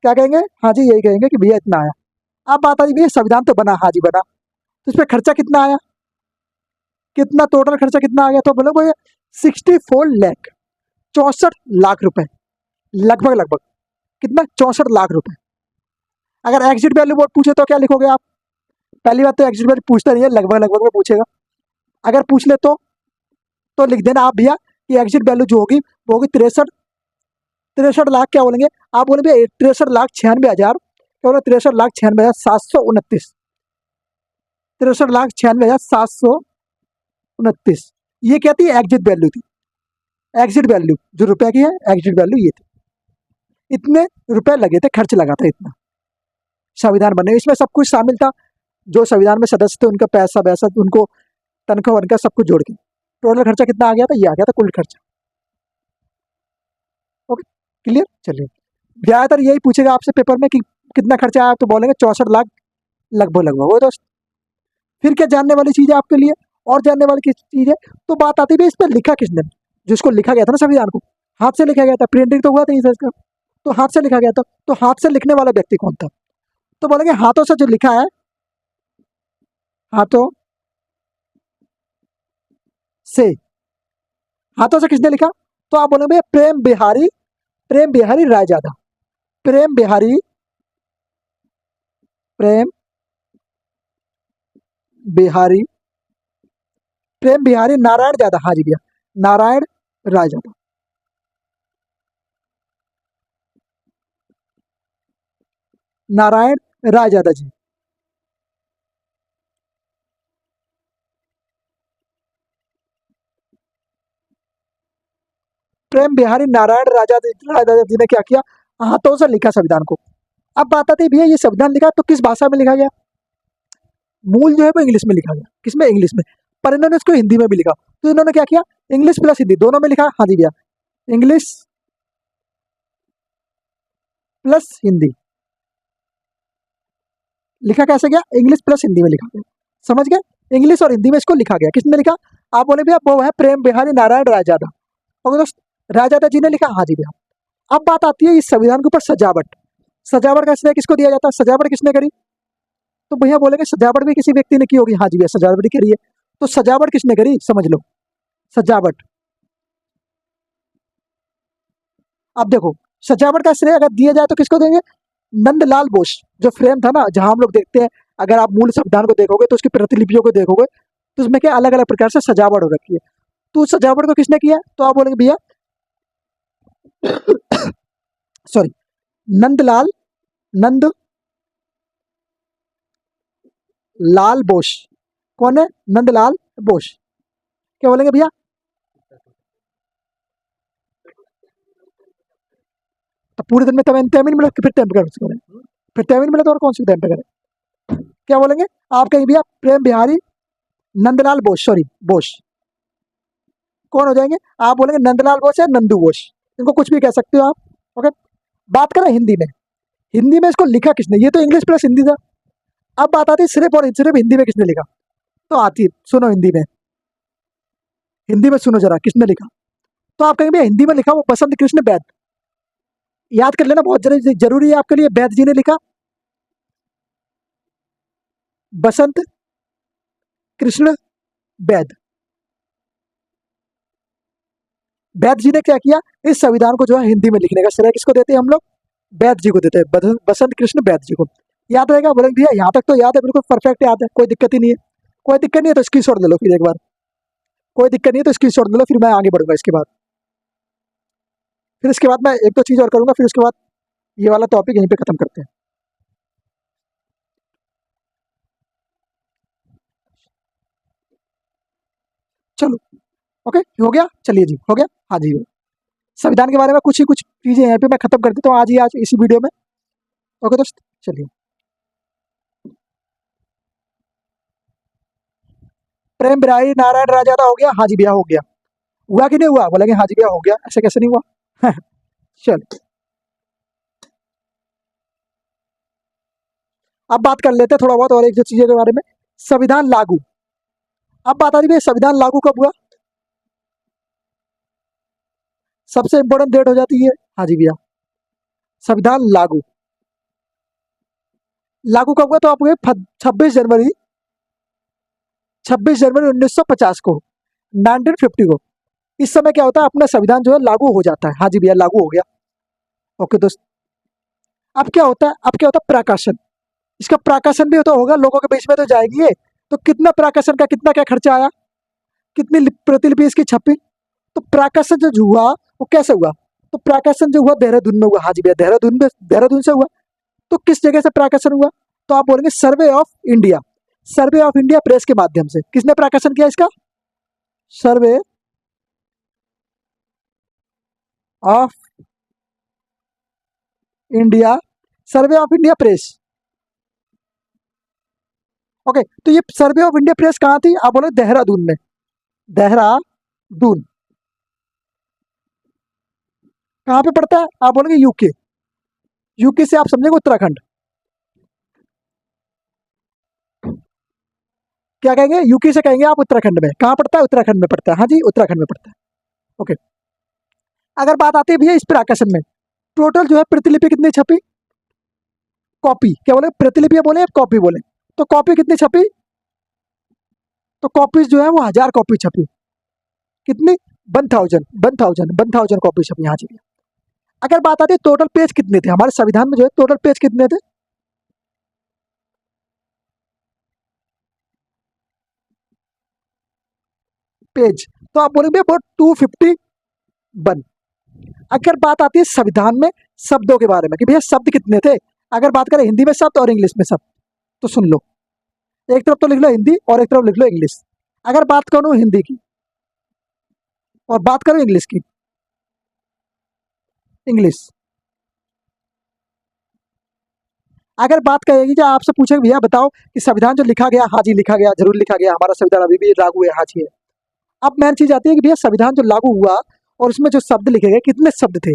क्या कहेंगे? हाँ जी, यही कहेंगे कि भैया इतना आया। अब बात आई भैया संविधान तो बना, हाँ जी बना, तो इस पर खर्चा कितना आया? कितना टोटल खर्चा कितना आ गया? तो बोलो भैया 64 लाख, 64 लाख रुपए, लगभग लगभग। कितना? 64 लाख रुपए। अगर एग्जिट वैल्यू बोर्ड पूछे तो क्या लिखोगे आप? पहली बात तो एग्जिट वैल्यू पूछता नहीं है, लगभग लगभग में पूछेगा। अगर पूछ ले तो लिख देना आप भैया कि एग्जिट वैल्यू जो होगी वो होगी 63, 63 लाख, क्या बोलेंगे आप? बोले भैया 63 लाख 96 हजार, क्या बोले? 63 लाख 96 हजार 729, 63 लाख 96 हजार 729। ये क्या थी? एग्जिट वैल्यू थी। एग्जिट वैल्यू जो रुपए की है, एग्जिट वैल्यू ये थी। इतने रुपए लगे थे, खर्च लगा था इतना संविधान बनने में। इसमें सब कुछ शामिल था, जो संविधान में सदस्य थे उनका पैसा वैसा, उनको तनख्वाह वनख्वाह सब कुछ जोड़ के टोटल खर्चा कितना आ गया था? ये आ गया था कुल खर्चा। Okay, clear? चलिए, ज्यादातर यही पूछेगा आपसे पेपर में कि कितना खर्चा आया, तो बोलेंगे 64 लाख, लगभग लगभग। वो दोस्त, फिर क्या जानने वाली चीज है आपके लिए? और जानने वाली किस चीज है? तो बात आती है इस पर लिखा किसने? जिसको लिखा गया था ना संविधान को, हाथ से लिखा गया था, प्रिंटिंग तो हुआ था इसका, तो हाथ से लिखा गया था। तो हाथ से लिखने वाला व्यक्ति कौन था? तो बोलेंगे हाथों से जो लिखा है, हाथों से, हाथों से किसने लिखा? तो आप बोलेंगे प्रेम बिहारी, प्रेम बिहारी रायजादा, प्रेम बिहारी, प्रेम बिहारी, प्रेम बिहारी नारायण जादा। हाँ जी भैया, नारायण रायजादा, नारायण रायजादा जी। प्रेम बिहारी नारायण रायजादा जी ने क्या किया? हाथों से लिखा संविधान को। अब बात आती है भैया ये संविधान लिखा तो किस भाषा में लिखा गया? मूल जो है वो इंग्लिश में लिखा गया। किसमें? इंग्लिश में। पर इन्होंने इसको हिंदी में भी लिखा, तो इन्होंने क्या किया? इंग्लिश प्लस हिंदी दोनों में लिखा। हाँ जी भैया, इंग्लिश प्लस हिंदी। लिखा कैसे गया? इंग्लिश प्लस हिंदी में लिखा गया। समझ गए? इंग्लिश और हिंदी में इसको लिखा गया। किसने लिखा? आप बोले भैया वो है प्रेम बिहारी नारायण रायजादा। और दोस्त, रायजादा जी ने लिखा। हाँ जी भैया। अब बात आती है इस संविधान के ऊपर सजावट। सजावट का श्रेय किसको दिया जाता है? सजावट किसने करी? तो भैया बोलेंगे सजावट भी किसी व्यक्ति ने की होगी। हाँ जी भैया, सजावट भी करी है। तो सजावट किसने करी समझ लो। सजावट, अब देखो, सजावट का श्रेय अगर दिया जाए तो किसको देंगे? नंदलाल बोस। जो फ्रेम था ना जहां हम लोग देखते हैं, अगर आप मूल संविधान को देखोगे तो उसकी प्रतिलिपियों को देखोगे तो उसमें क्या अलग अलग प्रकार से सजावट हो रखी है। तो उस सजावट को किसने किया? तो आप बोलेंगे भैया सॉरी, नंदलाल, नंद लाल बोस। कौन है? नंदलाल बोस। क्या बोलेंगे भैया? तो पूरे दिन में तब टाइम ही नहीं मिला कि फिर टाइम पे करें, फिर टाइम ही नहीं मिला तो और कौन सी टाइम पे करें? क्या बोलेंगे? आप कहेंगे भैया प्रेम बिहारी नंदलाल बोस, सॉरी बोस। कौन हो जाएंगे? आप बोलेंगे नंदलाल बोस या नंदू बोस, इनको कुछ भी कह सकते हो आप। ओके, बात करें हिंदी में। हिंदी में इसको लिखा किसने? ये तो इंग्लिश प्लस हिंदी था। अब बात आती है सिर्फ और सिर्फ हिंदी में किसने लिखा। तो आती है, सुनो हिंदी में, हिंदी में सुनो जरा किसने लिखा। तो आप कहेंगे भैया हिंदी में लिखा वो बसंत कृष्ण बैद। याद कर लेना, बहुत जरूरी है आपके लिए। बैद जी ने लिखा, बसंत कृष्ण बैद। बैद जी ने क्या किया? इस संविधान को जो है हिंदी में लिखने का श्रेय किसको देते हैं हम लोग? बैद जी को देते हैं, बसंत कृष्ण बैद जी को। याद रहेगा? बोलेंगे भैया यहाँ तक तो याद है, बिल्कुल परफेक्ट याद है, कोई दिक्कत ही नहीं है। कोई दिक्कत नहीं है तो स्क्रीनशॉट ले लो फिर एक बार। कोई दिक्कत नहीं है तो स्क्रीनशॉट ले लो, फिर मैं आगे बढ़ूंगा इसके बाद। फिर इसके बाद मैं एक दो चीज और करूंगा, फिर उसके बाद ये वाला टॉपिक यहीं पे खत्म करते हैं। चलो, ओके हो गया, चलिए जी हो गया। हाँ जी, संविधान के बारे में कुछ ही कुछ चीजें यहाँ पे मैं खत्म कर देता हूँ आज ही, आज इसी वीडियो में। ओके दोस्त, चलिए। प्रेम बिराई नारायण राजा हो गया। हाँ जी भैया हो गया। हुआ कि नहीं हुआ? बोलेंगे हाँ जी भैया हो गया, ऐसे कैसे नहीं हुआ? चल, अब बात कर लेते हैं थोड़ा बहुत और एक दो चीजों के बारे में। संविधान लागू। अब बात आ रही है संविधान लागू कब हुआ। सबसे इंपॉर्टेंट डेट हो जाती है, हाँ जी भैया, संविधान लागू। लागू कब हुआ? तो आपको 26 जनवरी, 26 जनवरी 1950 को, 1950 को। इस समय क्या होता है, अपना संविधान जो है लागू हो जाता है। हाँ जी भैया लागू हो गया। ओके दोस्त, अब क्या होता है? अब क्या होता है? प्रकाशन। इसका प्रकाशन भी तो होगा, लोगों के बीच में तो जाएगी ये। तो कितना प्रकाशन का कितना क्या खर्चा आया, कितनी प्रतिलिपि इसकी छपी? तो प्रकाशन जो हुआ वो कैसे हुआ? तो प्रकाशन जो हुआ देहरादून में हुआ। हाँ जी भैया देहरादून में, देहरादून से हुआ। तो किस जगह से प्रकाशन हुआ? तो आप बोलेंगे survey of India. Survey of India press के माध्यम से। किसने प्रकाशन किया इसका? Survey of India, survey of India press. Okay, तो ये सर्वे ऑफ इंडिया प्रेस कहाँ थी? आप बोले देहरादून में। देहरादून कहाँ पे पड़ता है? आप बोलेंगे यूके। यूके से आप समझेंगे उत्तराखंड। क्या कहेंगे? यूके से कहेंगे आप उत्तराखंड में। कहाँ पड़ता है? उत्तराखंड में पड़ता है। हाँ जी उत्तराखंड में पड़ता है। ओके, अगर बात आती है भैया इस प्रकाशन में टोटल जो है प्रतिलिपि कितनी छपी? कॉपी। क्या बोले? प्रतिलिपि बोले या कॉपी बोले? तो कॉपी कितनी छपी? तो कॉपीज जो है वो 1000 कॉपी छपी। कितनी? 1000 कॉपी छपी। हाँ जी। अगर बात आती है टोटल पेज कितने थे हमारे संविधान में, जो है टोटल पेज कितने थे? पेज, तो आप बोलेंगे वो 251। अगर बात आती है संविधान में शब्दों के बारे में कि भैया शब्द कितने थे, अगर बात करें हिंदी में शब्द और इंग्लिश में शब्द, तो सुन लो, एक तरफ तो लिख लो हिंदी और एक तरफ लिख लो इंग्लिश। अगर बात करूं हिंदी की और बात करूं इंग्लिश की, इंग्लिश, अगर बात करेगी कि आपसे पूछे भैया बताओ कि संविधान जो लिखा गया, हाँ जी लिखा गया, जरूर लिखा गया, हमारा संविधान अभी भी लागू है, हाँ जी है। अब मेन चीज आती है कि भैया संविधान जो लागू हुआ और उसमें जो शब्द लिखे गए कितने शब्द थे?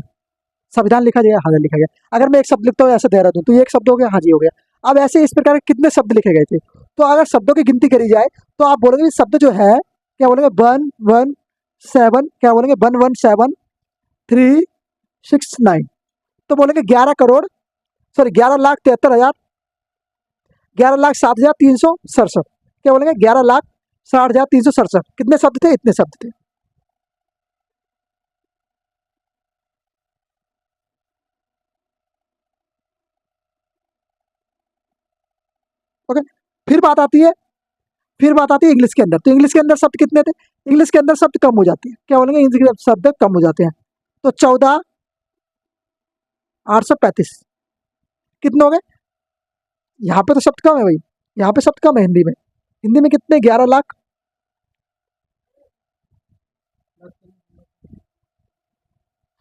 संविधान लिखा गया, हाँ लिखा गया। अगर मैं एक शब्द लिखता हूँ ऐसे देहरादून, तो ये एक शब्द हो गया, हाँ जी हो गया। अब ऐसे इस प्रकार के कितने शब्द लिखे गए थे? तो अगर शब्दों की गिनती करी जाए तो आप बोलेंगे शब्द जो है, क्या बोलेंगे? 117, क्या बोलेंगे? 117 369। तो बोलेंगे 11 करोड़, सॉरी 11,73,000, 11,07,367। क्या बोलेंगे? 11,60,367। कितने शब्द थे? इतने शब्द थे। ओके। फिर बात आती है फिर बात आती है इंग्लिश के अंदर। तो इंग्लिश के अंदर शब्द कितने थे? इंग्लिश के अंदर शब्द कम हो जाते हैं। क्या बोलेंगे? इंग्लिश के शब्द कम हो जाते हैं। तो 14,835 कितने हो गए? यहाँ पे तो शब्द कम है भाई, यहाँ पे शब्द कम है हिंदी में। हिंदी में कितने? 11 लाख।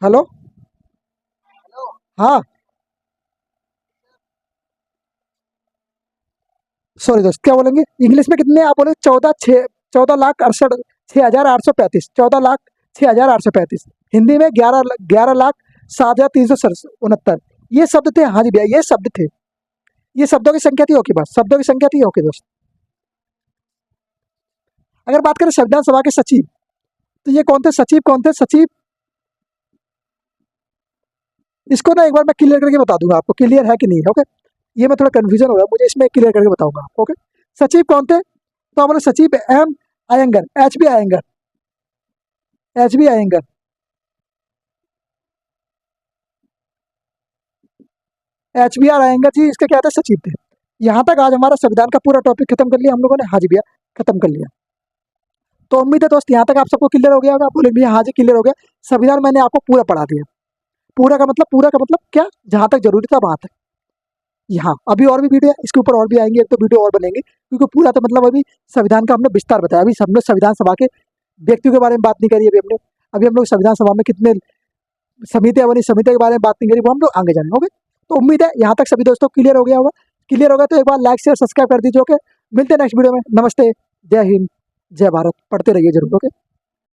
हेलो, हाँ सॉरी दोस्त, क्या बोलेंगे? इंग्लिश में कितने आप बोले? 14,68,6,835। 14,06,835। हिंदी में 11,07,369। ये शब्द थे। हाँ जी भैया, ये शब्द थे। ये शब्दों की संख्या थी। ओके, बस शब्दों की संख्या थी। ओके दोस्त, अगर बात करें संविधान सभा के सचिव, तो ये कौन थे? सचिव कौन थे? सचिव, इसको ना एक बार मैं क्लियर करके बता दूंगा आपको, क्लियर है कि नहीं है। ओके, ये मैं थोड़ा कंफ्यूजन हो गया मुझे, इसमें क्लियर करके बताऊंगा आपको। ओके, सचिव कौन थे? तो आप बोले सचिव M Iyengar, H B Iyengar, H B Iyengar. H B R Iyengar ji इसके क्या थे? सचिव थे। यहाँ तक आज हमारा संविधान का पूरा टॉपिक खत्म कर लिया हम लोगों ने। हाँ जी भैया, खत्म कर लिया। तो उम्मीद है दोस्त यहाँ तक आप सबको क्लियर हो गया होगा। आप बोले भैया हाँ जी क्लियर हो गया, संविधान मैंने आपको पूरा पढ़ा दिया। पूरा का मतलब क्या? जहाँ तक जरूरी था वहां तक। यहाँ अभी और भी वीडियो है, इसके ऊपर और भी आएंगे, एक तो वीडियो और बनेंगे, क्योंकि पूरा तो मतलब अभी संविधान का हमने विस्तार बताया। अभी हमने संविधान सभा के व्यक्तियों के बारे में बात नहीं करी। अभी हम लोग संविधान सभा में कितने समितियां बनी, समितियों के बारे में बात नहीं करी, वो हम लोग आगे जानेंगे। ओके, तो उम्मीद है यहाँ तक सभी दोस्तों क्लियर हो गया होगा। क्लियर होगा तो एक बार लाइक शेयर सब्सक्राइब कर दीजिए। ओके, मिलते हैं नेक्स्ट वीडियो में। नमस्ते, जय हिंद, जय भारत। पढ़ते रहिए जरूर। ओके।